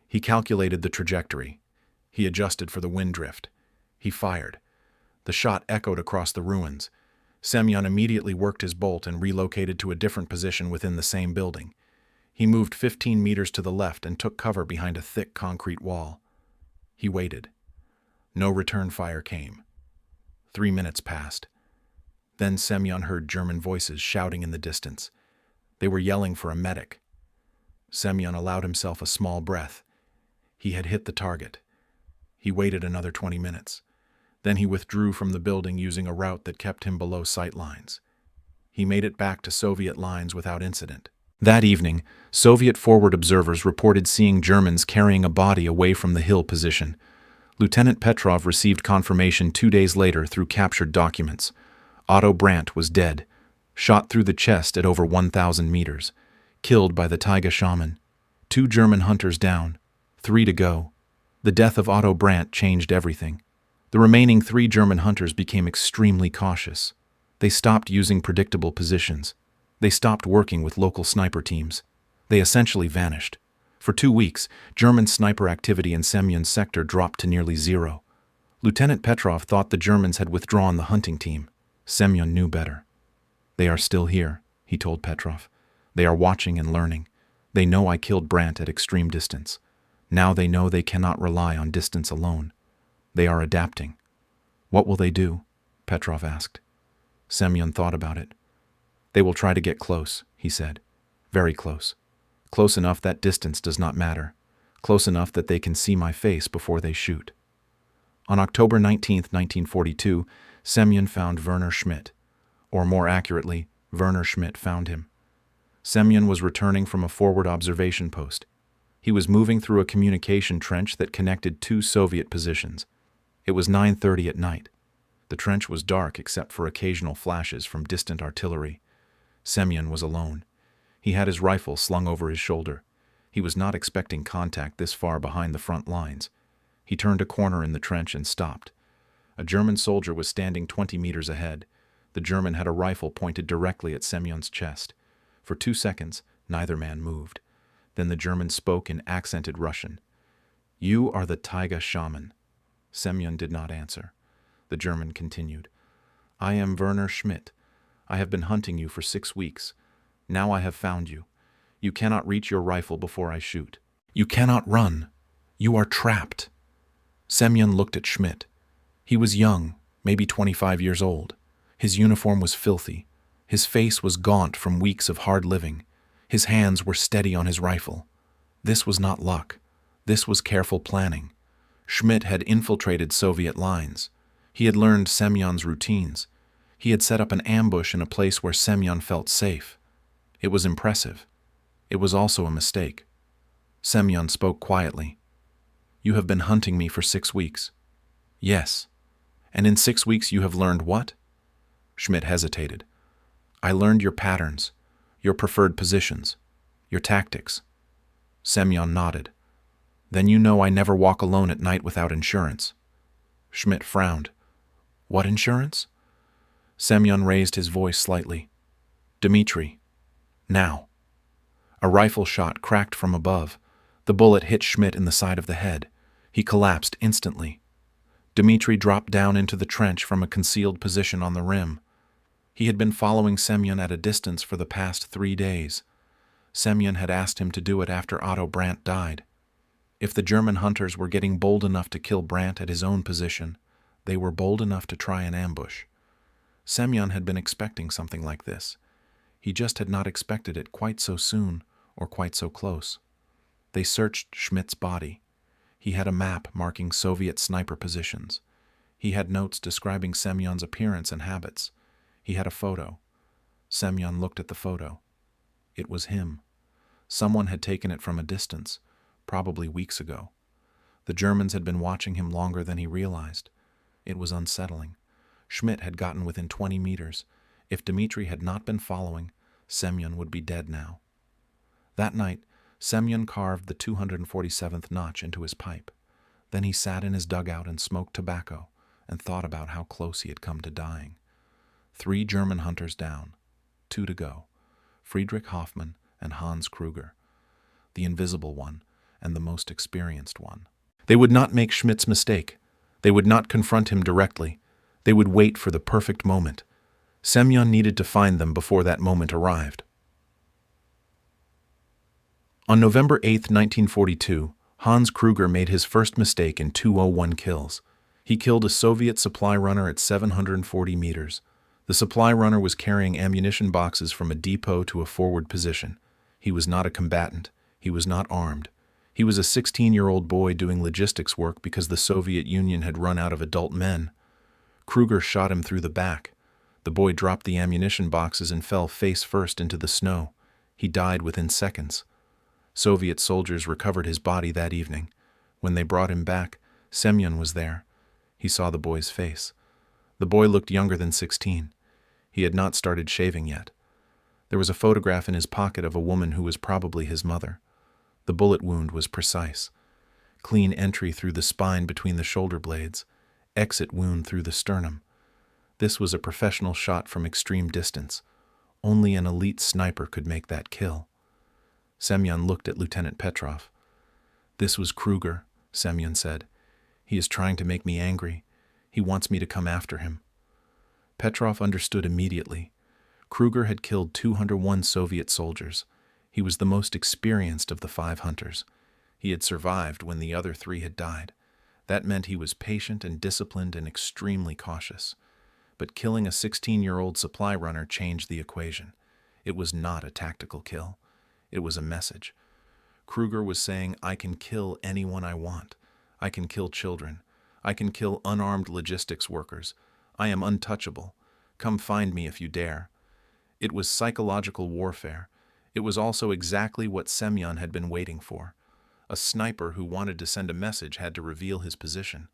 He calculated the trajectory. He adjusted for the wind drift. He fired. The shot echoed across the ruins. Semyon immediately worked his bolt and relocated to a different position within the same building. He moved 15 meters to the left and took cover behind a thick concrete wall. He waited. No return fire came. 3 minutes passed. Then Semyon heard German voices shouting in the distance. They were yelling for a medic. Semyon allowed himself a small breath. He had hit the target. He waited another 20 minutes. Then he withdrew from the building using a route that kept him below sight lines. He made it back to Soviet lines without incident. That evening, Soviet forward observers reported seeing Germans carrying a body away from the hill position. Lieutenant Petrov received confirmation 2 days later through captured documents. Otto Brandt was dead, shot through the chest at over 1,000 meters, killed by the Taiga Shaman. 2 German hunters down, 3 to go. The death of Otto Brandt changed everything. The remaining 3 German hunters became extremely cautious. They stopped using predictable positions. They stopped working with local sniper teams. They essentially vanished. For 2 weeks, German sniper activity in Semyon's sector dropped to nearly zero. Lieutenant Petrov thought the Germans had withdrawn the hunting team. Semyon knew better. "They are still here," he told Petrov. "They are watching and learning. They know I killed Brandt at extreme distance. Now they know they cannot rely on distance alone. They are adapting." "What will they do?" Petrov asked. Semyon thought about it. "They will try to get close," he said. "Very close. Close enough that distance does not matter. Close enough that they can see my face before they shoot." On October 19, 1942, Semyon found Werner Schmidt. Or more accurately, Werner Schmidt found him. Semyon was returning from a forward observation post. He was moving through a communication trench that connected 2 Soviet positions. It was 9:30 at night. The trench was dark except for occasional flashes from distant artillery. Semyon was alone. He had his rifle slung over his shoulder. He was not expecting contact this far behind the front lines. He turned a corner in the trench and stopped. A German soldier was standing 20 meters ahead. The German had a rifle pointed directly at Semyon's chest. For 2 seconds, neither man moved. Then the German spoke in accented Russian. "You are the Taiga Shaman." Semyon did not answer. The German continued. "I am Werner Schmidt. I have been hunting you for 6 weeks. Now I have found you. You cannot reach your rifle before I shoot. You cannot run. You are trapped." Semyon looked at Schmidt. He was young, maybe 25 years old. His uniform was filthy. His face was gaunt from weeks of hard living. His hands were steady on his rifle. This was not luck. This was careful planning. Schmidt had infiltrated Soviet lines. He had learned Semyon's routines. He had set up an ambush in a place where Semyon felt safe. It was impressive. It was also a mistake. Semyon spoke quietly. You have been hunting me for 6 weeks. Yes. And in 6 weeks you have learned what? Schmidt hesitated. I learned your patterns, your preferred positions, your tactics. Semyon nodded. Then you know I never walk alone at night without insurance. Schmidt frowned. What insurance? Semyon raised his voice slightly. Dmitri. Now. A rifle shot cracked from above. The bullet hit Schmidt in the side of the head. He collapsed instantly. Dmitri dropped down into the trench from a concealed position on the rim. He had been following Semyon at a distance for the past 3 days. Semyon had asked him to do it after Otto Brandt died. If the German hunters were getting bold enough to kill Brandt at his own position, they were bold enough to try an ambush. Semyon had been expecting something like this. He just had not expected it quite so soon or quite so close. They searched Schmidt's body. He had a map marking Soviet sniper positions. He had notes describing Semyon's appearance and habits. He had a photo. Semyon looked at the photo. It was him. Someone had taken it from a distance, probably weeks ago. The Germans had been watching him longer than he realized. It was unsettling. Schmidt had gotten within 20 meters. If Dmitri had not been following, Semyon would be dead now. That night, Semyon carved the 247th notch into his pipe. Then he sat in his dugout and smoked tobacco and thought about how close he had come to dying. 3 German hunters down, 2 to go, Friedrich Hoffmann and Hans Kruger, the invisible one and the most experienced one. They would not make Schmidt's mistake. They would not confront him directly. They would wait for the perfect moment. Semyon needed to find them before that moment arrived. On November 8, 1942, Hans Kruger made his first mistake in 201 kills. He killed a Soviet supply runner at 740 meters. The supply runner was carrying ammunition boxes from a depot to a forward position. He was not a combatant. He was not armed. He was a 16-year-old boy doing logistics work because the Soviet Union had run out of adult men. Kruger shot him through the back. The boy dropped the ammunition boxes and fell face first into the snow. He died within seconds. Soviet soldiers recovered his body that evening. When they brought him back, Semyon was there. He saw the boy's face. The boy looked younger than 16. He had not started shaving yet. There was a photograph in his pocket of a woman who was probably his mother. The bullet wound was precise. Clean entry through the spine between the shoulder blades. Exit wound through the sternum. This was a professional shot from extreme distance. Only an elite sniper could make that kill. Semyon looked at Lieutenant Petrov. This was Kruger, Semyon said. He is trying to make me angry. He wants me to come after him. Petrov understood immediately. Kruger had killed 201 Soviet soldiers. He was the most experienced of the 5 hunters. He had survived when the other 3 had died. That meant he was patient and disciplined and extremely cautious. But killing a 16-year-old supply runner changed the equation. It was not a tactical kill. It was a message. Kruger was saying, I can kill anyone I want. I can kill children. I can kill unarmed logistics workers. I am untouchable. Come find me if you dare. It was psychological warfare. It was also exactly what Semyon had been waiting for. A sniper who wanted to send a message had to reveal his position.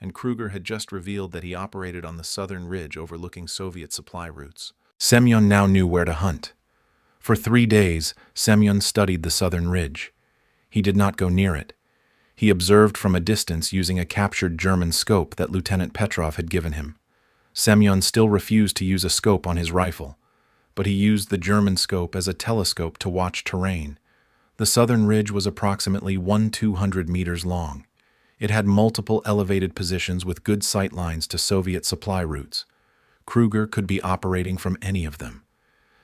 And Kruger had just revealed that he operated on the southern ridge overlooking Soviet supply routes. Semyon now knew where to hunt. For 3 days, Semyon studied the southern ridge. He did not go near it. He observed from a distance using a captured German scope that Lieutenant Petrov had given him. Semyon still refused to use a scope on his rifle, but he used the German scope as a telescope to watch terrain. The southern ridge was approximately 1,200 meters long. It had multiple elevated positions with good sight lines to Soviet supply routes. Kruger could be operating from any of them.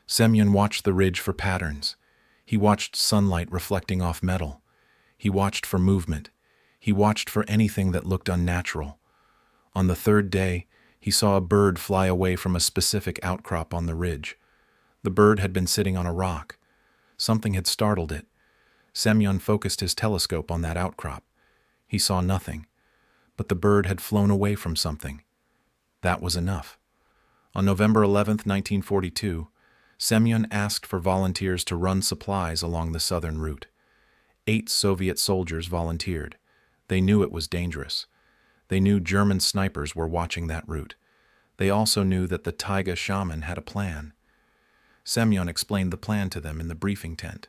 Semyon watched the ridge for patterns. He watched sunlight reflecting off metal. He watched for movement. He watched for anything that looked unnatural. On the 3rd day, he saw a bird fly away from a specific outcrop on the ridge. The bird had been sitting on a rock. Something had startled it. Semyon focused his telescope on that outcrop. He saw nothing, but the bird had flown away from something. That was enough. On November 11, 1942, Semyon asked for volunteers to run supplies along the southern route. 8 Soviet soldiers volunteered. They knew it was dangerous. They knew German snipers were watching that route. They also knew that the Taiga Shaman had a plan. Semyon explained the plan to them in the briefing tent.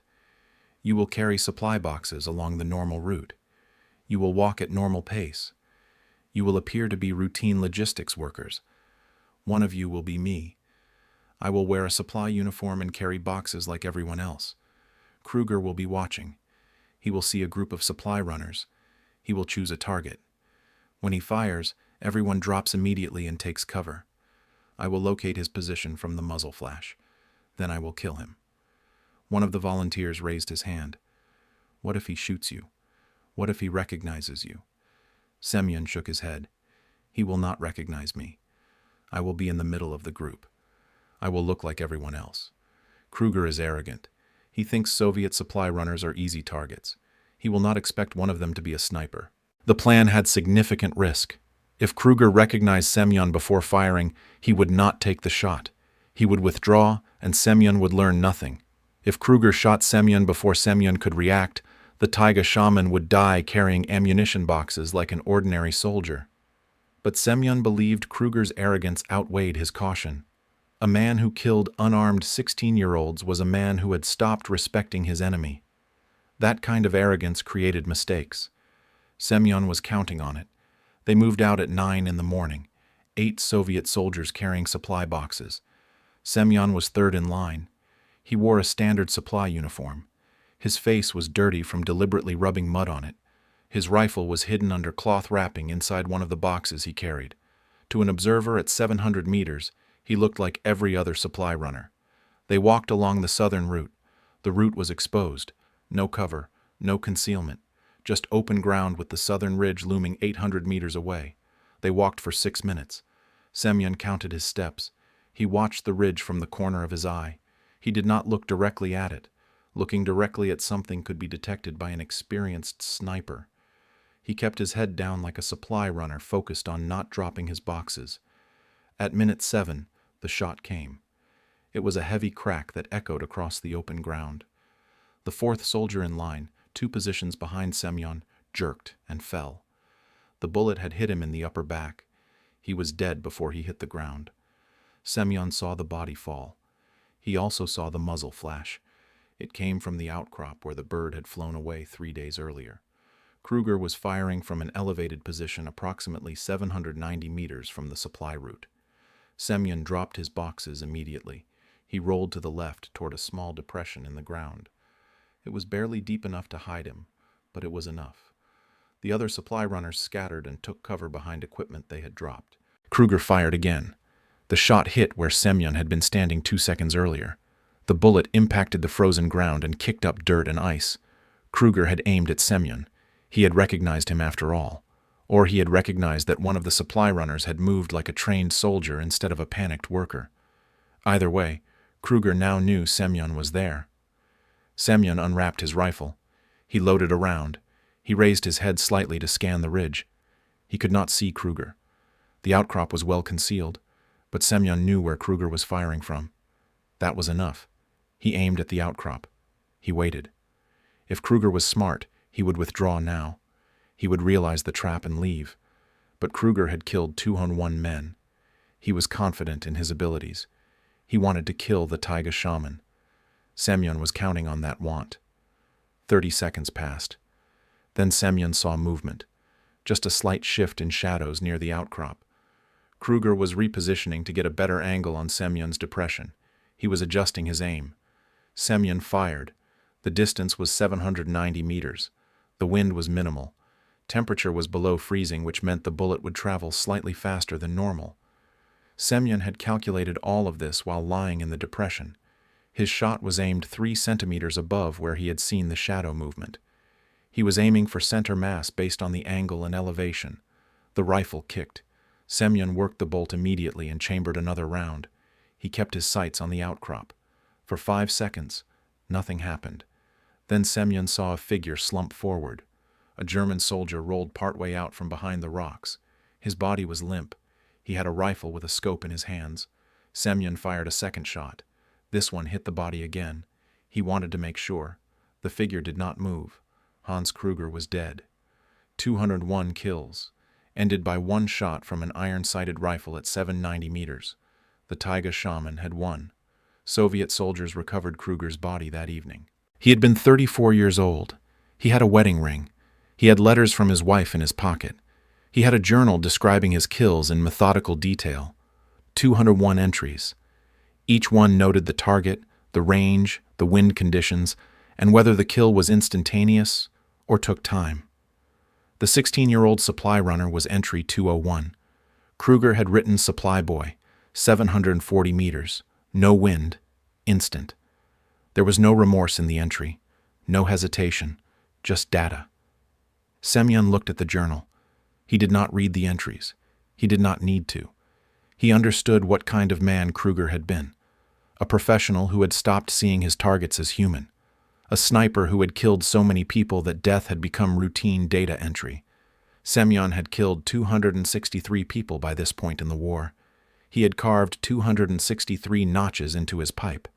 You will carry supply boxes along the normal route. You will walk at normal pace. You will appear to be routine logistics workers. One of you will be me. I will wear a supply uniform and carry boxes like everyone else. Kruger will be watching. He will see a group of supply runners. He will choose a target. When he fires, everyone drops immediately and takes cover. I will locate his position from the muzzle flash. Then I will kill him. One of the volunteers raised his hand. What if he shoots you? What if he recognizes you? Semyon shook his head. He will not recognize me. I will be in the middle of the group. I will look like everyone else. Kruger is arrogant. He thinks Soviet supply runners are easy targets. He will not expect one of them to be a sniper. The plan had significant risk. If Kruger recognized Semyon before firing, he would not take the shot. He would withdraw, and Semyon would learn nothing. If Kruger shot Semyon before Semyon could react, the Taiga Shaman would die carrying ammunition boxes like an ordinary soldier. But Semyon believed Kruger's arrogance outweighed his caution. A man who killed unarmed 16-year-olds was a man who had stopped respecting his enemy. That kind of arrogance created mistakes. Semyon was counting on it. They moved out at 9 in the morning, 8 Soviet soldiers carrying supply boxes. Semyon was third in line. He wore a standard supply uniform. His face was dirty from deliberately rubbing mud on it. His rifle was hidden under cloth wrapping inside one of the boxes he carried. To an observer at 700 meters, he looked like every other supply runner. They walked along the southern route. The route was exposed. No cover, no concealment. Just open ground with the southern ridge looming 800 meters away. They walked for 6 minutes. Semyon counted his steps. He watched the ridge from the corner of his eye. He did not look directly at it. Looking directly at something could be detected by an experienced sniper. He kept his head down like a supply runner focused on not dropping his boxes. At minute 7, the shot came. It was a heavy crack that echoed across the open ground. The fourth soldier in line, 2 positions behind Semyon, jerked and fell. The bullet had hit him in the upper back. He was dead before he hit the ground. Semyon saw the body fall. He also saw the muzzle flash. It came from the outcrop where the bird had flown away 3 days earlier. Kruger was firing from an elevated position approximately 790 meters from the supply route. Semyon dropped his boxes immediately. He rolled to the left toward a small depression in the ground. It was barely deep enough to hide him, but it was enough. The other supply runners scattered and took cover behind equipment they had dropped. Kruger fired again. The shot hit where Semyon had been standing 2 seconds earlier. The bullet impacted the frozen ground and kicked up dirt and ice. Kruger had aimed at Semyon. He had recognized him after all. Or he had recognized that one of the supply runners had moved like a trained soldier instead of a panicked worker. Either way, Kruger now knew Semyon was there. Semyon unwrapped his rifle. He loaded a round. He raised his head slightly to scan the ridge. He could not see Kruger. The outcrop was well concealed, but Semyon knew where Kruger was firing from. That was enough. He aimed at the outcrop. He waited. If Kruger was smart, he would withdraw now. He would realize the trap and leave. But Kruger had killed 201 men. He was confident in his abilities. He wanted to kill the Taiga Shaman. Semyon was counting on that want. 30 seconds passed. Then Semyon saw movement. Just a slight shift in shadows near the outcrop. Kruger was repositioning to get a better angle on Semyon's depression. He was adjusting his aim. Semyon fired. The distance was 790 meters. The wind was minimal. Temperature was below freezing, which meant the bullet would travel slightly faster than normal. Semyon had calculated all of this while lying in the depression. His shot was aimed 3 centimeters above where he had seen the shadow movement. He was aiming for center mass based on the angle and elevation. The rifle kicked. Semyon worked the bolt immediately and chambered another round. He kept his sights on the outcrop. For 5 seconds, nothing happened. Then Semyon saw a figure slump forward. A German soldier rolled partway out from behind the rocks. His body was limp. He had a rifle with a scope in his hands. Semyon fired a second shot. This one hit the body again. He wanted to make sure. The figure did not move. Hans Kruger was dead. 201 kills, ended by one shot from an iron-sighted rifle at 790 meters. The Taiga Shaman had won. Soviet soldiers recovered Kruger's body that evening. He had been 34 years old. He had a wedding ring. He had letters from his wife in his pocket. He had a journal describing his kills in methodical detail. 201 entries. Each one noted the target, the range, the wind conditions, and whether the kill was instantaneous or took time. The 16-year-old supply runner was entry 201. Kruger had written Supply Boy, 740 meters, no wind, instant. There was no remorse in the entry, no hesitation, just data. Semyon looked at the journal. He did not read the entries. He did not need to. He understood what kind of man Kruger had been. A professional who had stopped seeing his targets as human. A sniper who had killed so many people that death had become routine data entry. Semyon had killed 263 people by this point in the war. He had carved 263 notches into his pipe.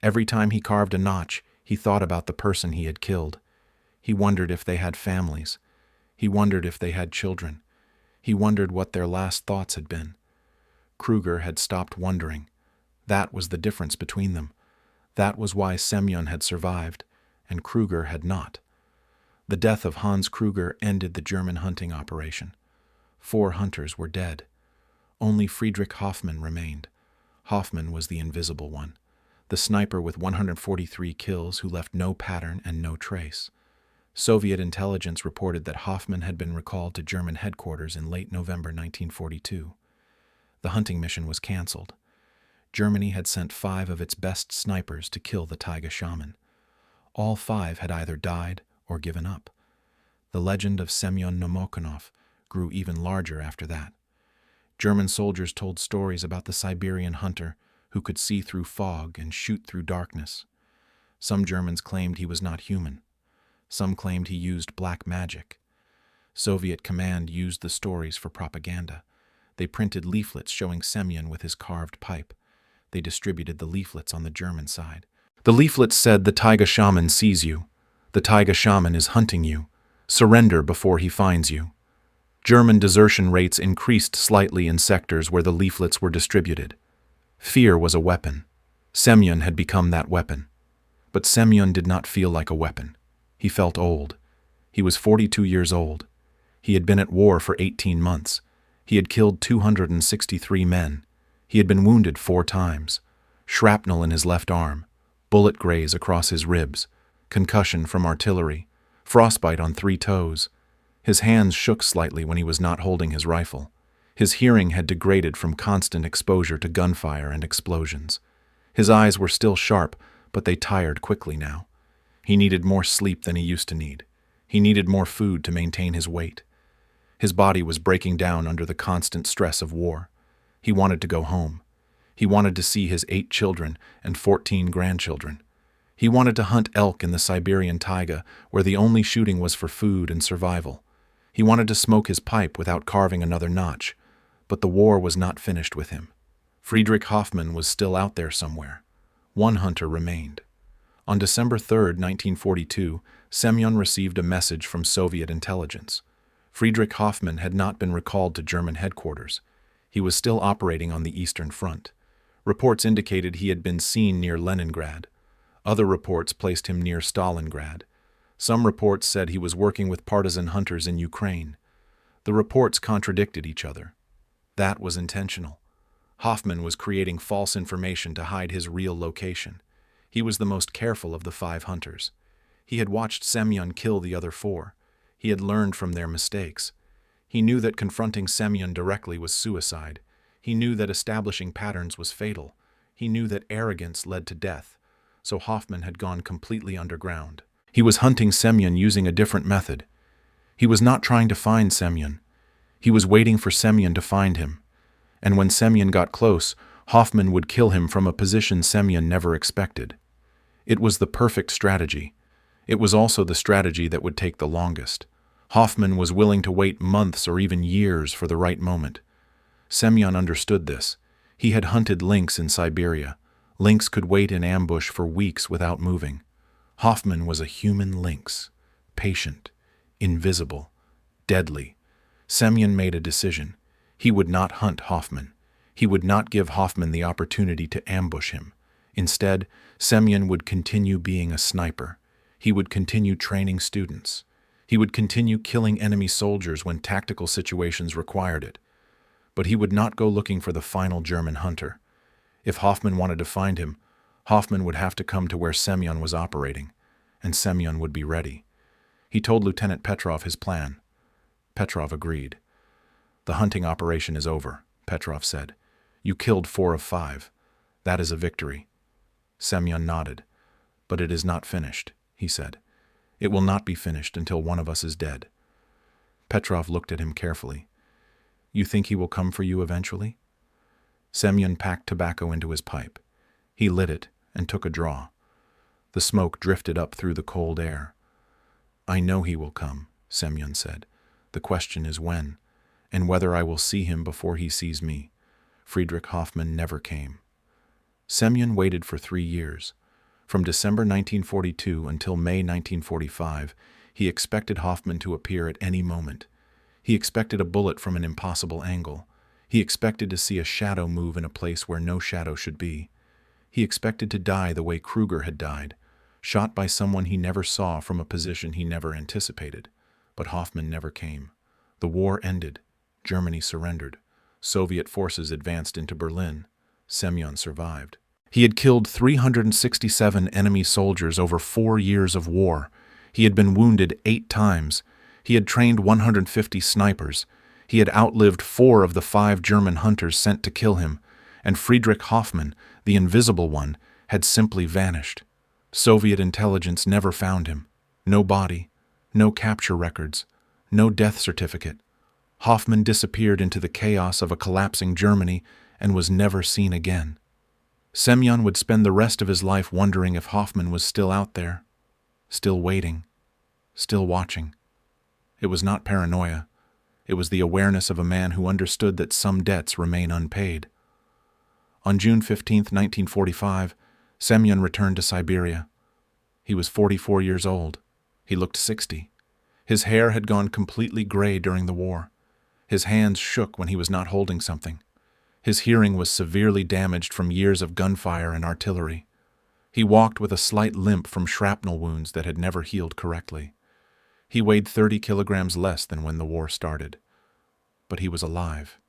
Every time he carved a notch, he thought about the person he had killed. He wondered if they had families. He wondered if they had children. He wondered what their last thoughts had been. Kruger had stopped wondering. That was the difference between them. That was why Semyon had survived, and Kruger had not. The death of Hans Kruger ended the German hunting operation. 4 hunters were dead. Only Friedrich Hoffmann remained. Hoffmann was the invisible one, the sniper with 143 kills who left no pattern and no trace. Soviet intelligence reported that Hoffmann had been recalled to German headquarters in late November 1942. The hunting mission was canceled. Germany had sent 5 of its best snipers to kill the Taiga Shaman. All 5 had either died or given up. The legend of Semyon Nomokanov grew even larger after that. German soldiers told stories about the Siberian hunter who could see through fog and shoot through darkness. Some Germans claimed he was not human. Some claimed he used black magic. Soviet command used the stories for propaganda. They printed leaflets showing Semyon with his carved pipe. They distributed the leaflets on the German side. The leaflets said, "The Taiga Shaman sees you. The Taiga Shaman is hunting you. Surrender before he finds you." German desertion rates increased slightly in sectors where the leaflets were distributed. Fear was a weapon. Semyon had become that weapon. But Semyon did not feel like a weapon. He felt old. He was 42 years old. He had been at war for 18 months. He had killed 263 men. He had been wounded 4 times. Shrapnel in his left arm, bullet graze across his ribs, concussion from artillery, frostbite on 3 toes. His hands shook slightly when he was not holding his rifle. His hearing had degraded from constant exposure to gunfire and explosions. His eyes were still sharp, but they tired quickly now. He needed more sleep than he used to need. He needed more food to maintain his weight. His body was breaking down under the constant stress of war. He wanted to go home. He wanted to see his 8 children and 14 grandchildren. He wanted to hunt elk in the Siberian taiga, where the only shooting was for food and survival. He wanted to smoke his pipe without carving another notch, but the war was not finished with him. Friedrich Hoffmann was still out there somewhere. One hunter remained. On December 3, 1942, Semyon received a message from Soviet intelligence. Friedrich Hoffmann had not been recalled to German headquarters. He was still operating on the Eastern Front. Reports indicated he had been seen near Leningrad. Other reports placed him near Stalingrad. Some reports said he was working with partisan hunters in Ukraine. The reports contradicted each other. That was intentional. Hoffmann was creating false information to hide his real location. He was the most careful of the 5 hunters. He had watched Semyon kill the other 4. He had learned from their mistakes. He knew that confronting Semyon directly was suicide. He knew that establishing patterns was fatal. He knew that arrogance led to death. So Hoffmann had gone completely underground. He was hunting Semyon using a different method. He was not trying to find Semyon. He was waiting for Semyon to find him. And when Semyon got close, Hoffmann would kill him from a position Semyon never expected. It was the perfect strategy. It was also the strategy that would take the longest. Hoffmann was willing to wait months or even years for the right moment. Semyon understood this. He had hunted lynx in Siberia. Lynx could wait in ambush for weeks without moving. Hoffmann was a human lynx, patient, invisible, Deadly. Semyon made a decision. He would not hunt Hoffman. He would not give Hoffman the opportunity to ambush him. Instead, Semyon would continue being a sniper. He would continue training students. He would continue killing enemy soldiers when tactical situations required it. But he would not go looking for the final German hunter. If Hoffman wanted to find him, Hoffman would have to come to where Semyon was operating, and Semyon would be ready. He told Lieutenant Petrov his plan. Petrov agreed. "The hunting operation is over," Petrov said. "You killed 4 of 5. That is a victory." Semyon nodded. "But it is not finished," he said. "It will not be finished until one of us is dead." Petrov looked at him carefully. "You think he will come for you eventually?" Semyon packed tobacco into his pipe. He lit it and took a draw. The smoke drifted up through the cold air. "I know he will come," Semyon said. "The question is when, and whether I will see him before he sees me. Friedrich Hoffman never came." Semyon waited for 3 years. From December 1942 until May 1945, he expected Hoffman to appear at any moment. He expected a bullet from an impossible angle. He expected to see a shadow move in a place where no shadow should be. He expected to die the way Kruger had died, shot by someone he never saw from a position he never anticipated. But Hoffman never came. The war ended. Germany surrendered. Soviet forces advanced into Berlin. Semyon survived. He had killed 367 enemy soldiers over 4 years of war. He had been wounded 8 times. He had trained 150 snipers. He had outlived 4 of the 5 German hunters sent to kill him, and Friedrich Hoffman, the invisible one, had simply vanished. Soviet intelligence never found him. No body, no capture records, no death certificate. Hoffman disappeared into the chaos of a collapsing Germany and was never seen again. Semyon would spend the rest of his life wondering if Hoffman was still out there, still waiting, still watching. It was not paranoia. It was the awareness of a man who understood that some debts remain unpaid. On June 15, 1945, Semyon returned to Siberia. He was 44 years old. He looked 60. His hair had gone completely gray during the war. His hands shook when he was not holding something. His hearing was severely damaged from years of gunfire and artillery. He walked with a slight limp from shrapnel wounds that had never healed correctly. He weighed 30 kilograms less than when the war started. But he was alive.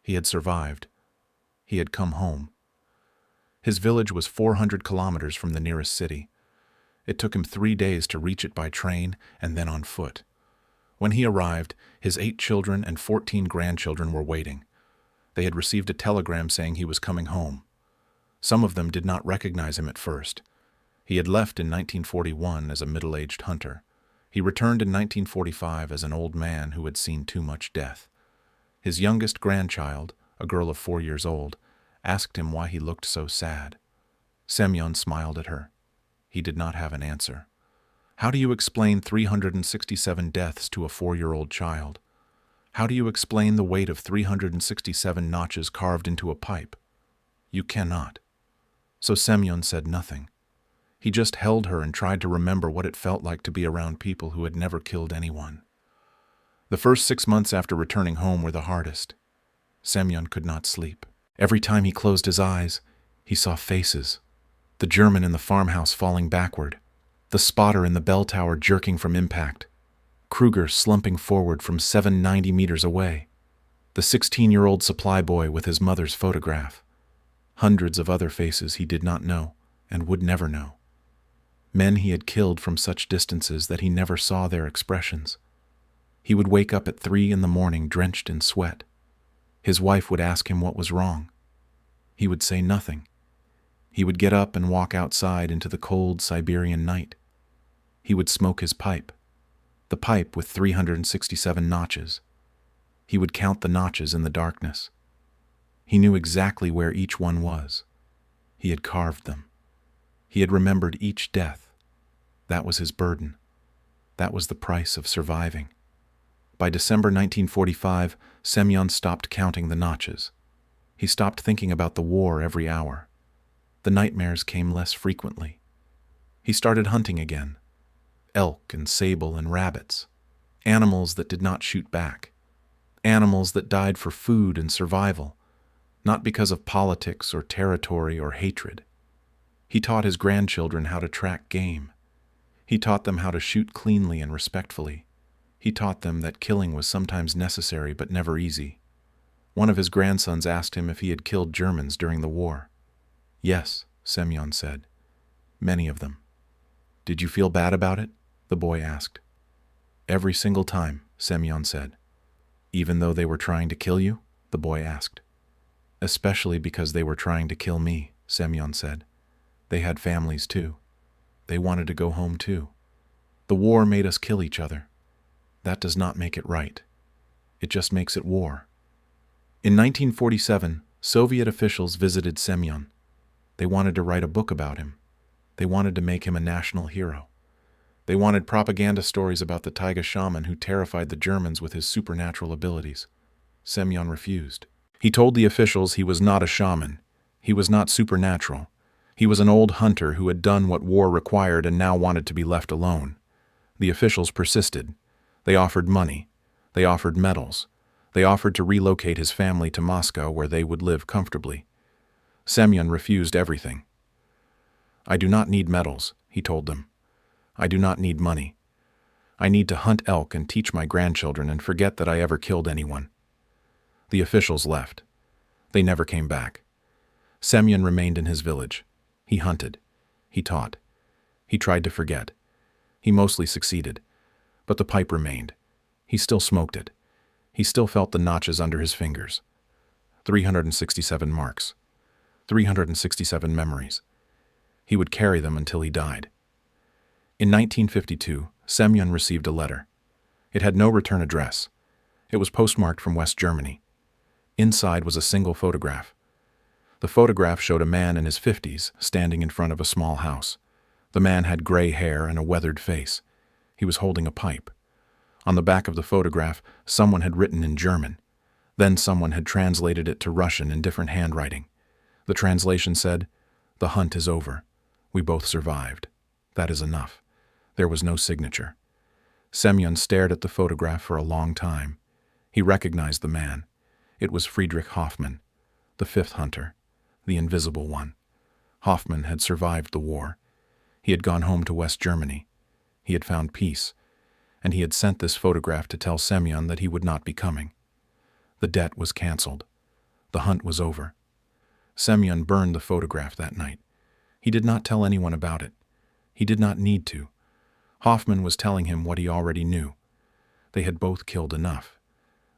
He had survived. He had come home. His village was 400 kilometers from the nearest city. It took him 3 days to reach it by train and then on foot. When he arrived, his 8 children and 14 grandchildren were waiting. They had received a telegram saying he was coming home. Some of them did not recognize him at first. He had left in 1941 as a middle-aged hunter. He returned in 1945 as an old man who had seen too much death. His youngest grandchild, a girl of 4 years old, asked him why he looked so sad. Semyon smiled at her. He did not have an answer. How do you explain 367 deaths to a 4-year-old child? How do you explain the weight of 367 notches carved into a pipe? You cannot. So Semyon said nothing. He just held her and tried to remember what it felt like to be around people who had never killed anyone. The first 6 months after returning home were the hardest. Semyon could not sleep. Every time he closed his eyes, he saw faces. The German in the farmhouse falling backward. The spotter in the bell tower jerking from impact. Kruger slumping forward from 790 meters away. The 16-year-old supply boy with his mother's photograph. Hundreds of other faces he did not know and would never know. Men he had killed from such distances that he never saw their expressions. He would wake up at 3 in the morning drenched in sweat. His wife would ask him what was wrong. He would say nothing. He would get up and walk outside into the cold Siberian night. He would smoke his pipe, the pipe with 367 notches. He would count the notches in the darkness. He knew exactly where each one was. He had carved them. He had remembered each death. That was his burden. That was the price of surviving. By December 1945, Semyon stopped counting the notches. He stopped thinking about the war every hour. The nightmares came less frequently. He started hunting again. Elk and sable and rabbits. Animals that did not shoot back. Animals that died for food and survival, not because of politics or territory or hatred. He taught his grandchildren how to track game. He taught them how to shoot cleanly and respectfully. He taught them that killing was sometimes necessary but never easy. One of his grandsons asked him if he had killed Germans during the war. Yes, Semyon said. Many of them. Did you feel bad about it? The boy asked. Every single time, Semyon said. Even though they were trying to kill you? The boy asked. Especially because they were trying to kill me, Semyon said. They had families too. They wanted to go home too. The war made us kill each other. That does not make it right. It just makes it war. In 1947, Soviet officials visited Semyon. They wanted to write a book about him. They wanted to make him a national hero. They wanted propaganda stories about the Taiga Shaman who terrified the Germans with his supernatural abilities. Semyon refused. He told the officials he was not a shaman. He was not supernatural. He was an old hunter who had done what war required and now wanted to be left alone. The officials persisted. They offered money. They offered medals. They offered to relocate his family to Moscow where they would live comfortably. Semyon refused everything. I do not need medals, he told them. I do not need money. I need to hunt elk and teach my grandchildren and forget that I ever killed anyone. The officials left. They never came back. Semyon remained in his village. He hunted. He taught. He tried to forget. He mostly succeeded. But the pipe remained. He still smoked it. He still felt the notches under his fingers. 367 marks. 367 memories. He would carry them until he died. In 1952, Semyon received a letter. It had no return address. It was postmarked from West Germany. Inside was a single photograph. The photograph showed a man in his 50s standing in front of a small house. The man had gray hair and a weathered face. He was holding a pipe. On the back of the photograph, someone had written in German. Then someone had translated it to Russian in different handwriting. The translation said, "The hunt is over. We both survived. That is enough." There was no signature. Semyon stared at the photograph for a long time. He recognized the man. It was Friedrich Hoffmann, the fifth hunter, the invisible one. Hoffmann had survived the war. He had gone home to West Germany. He had found peace, and he had sent this photograph to tell Semyon that he would not be coming. The debt was canceled. The hunt was over. Semyon burned the photograph that night. He did not tell anyone about it. He did not need to. Hoffmann was telling him what he already knew. They had both killed enough.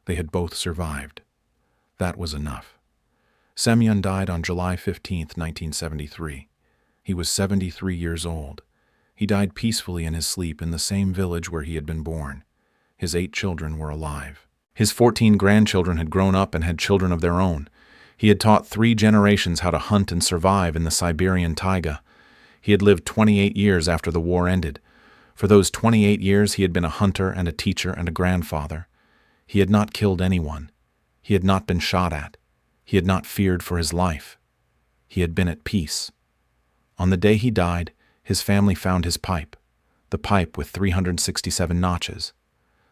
They had both survived. That was enough. Semyon died on July 15, 1973. He was 73 years old. He died peacefully in his sleep in the same village where he had been born. His 8 children were alive. His 14 grandchildren had grown up and had children of their own. He had taught 3 generations how to hunt and survive in the Siberian taiga. He had lived 28 years after the war ended. For those 28 years he had been a hunter and a teacher and a grandfather. He had not killed anyone. He had not been shot at. He had not feared for his life. He had been at peace. On the day he died, his family found his pipe, the pipe with 367 notches.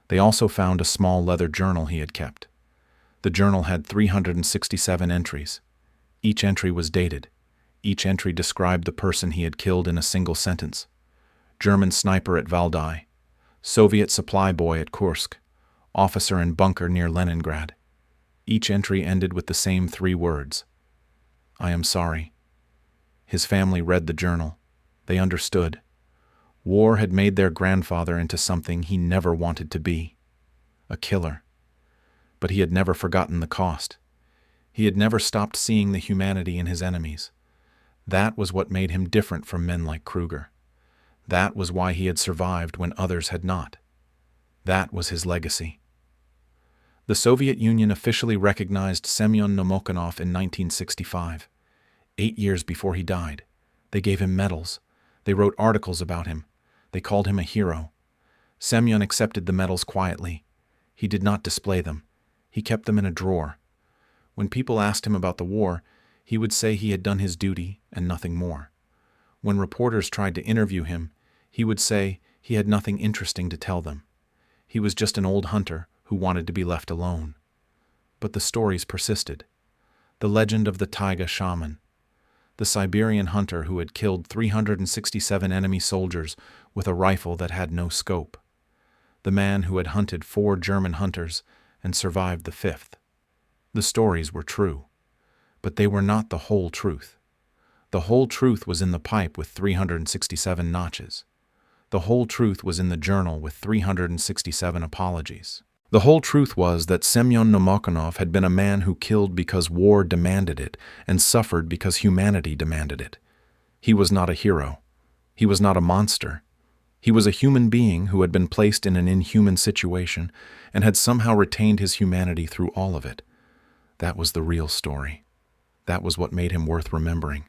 They also found a small leather journal he had kept. The journal had 367 entries. Each entry was dated. Each entry described the person he had killed in a single sentence. German sniper at Valdai, Soviet supply boy at Kursk, officer in bunker near Leningrad. Each entry ended with the same 3 words. I am sorry. His family read the journal. They understood. War had made their grandfather into something he never wanted to be. A killer. But he had never forgotten the cost. He had never stopped seeing the humanity in his enemies. That was what made him different from men like Kruger. That was why he had survived when others had not. That was his legacy. The Soviet Union officially recognized Semyon Namokanov in 1965, 8 years before he died. They gave him medals. They wrote articles about him. They called him a hero. Semyon accepted the medals quietly. He did not display them. He kept them in a drawer. When people asked him about the war, he would say he had done his duty and nothing more. When reporters tried to interview him, he would say he had nothing interesting to tell them. He was just an old hunter who wanted to be left alone. But the stories persisted. The legend of the Taiga Shaman, the Siberian hunter who had killed 367 enemy soldiers with a rifle that had no scope. The man who had hunted 4 German hunters and survived the 5th. The stories were true, but they were not the whole truth. The whole truth was in the pipe with 367 notches. The whole truth was in the journal with 367 apologies. The whole truth was that Semyon Namakonov had been a man who killed because war demanded it and suffered because humanity demanded it. He was not a hero. He was not a monster. He was a human being who had been placed in an inhuman situation and had somehow retained his humanity through all of it. That was the real story. That was what made him worth remembering.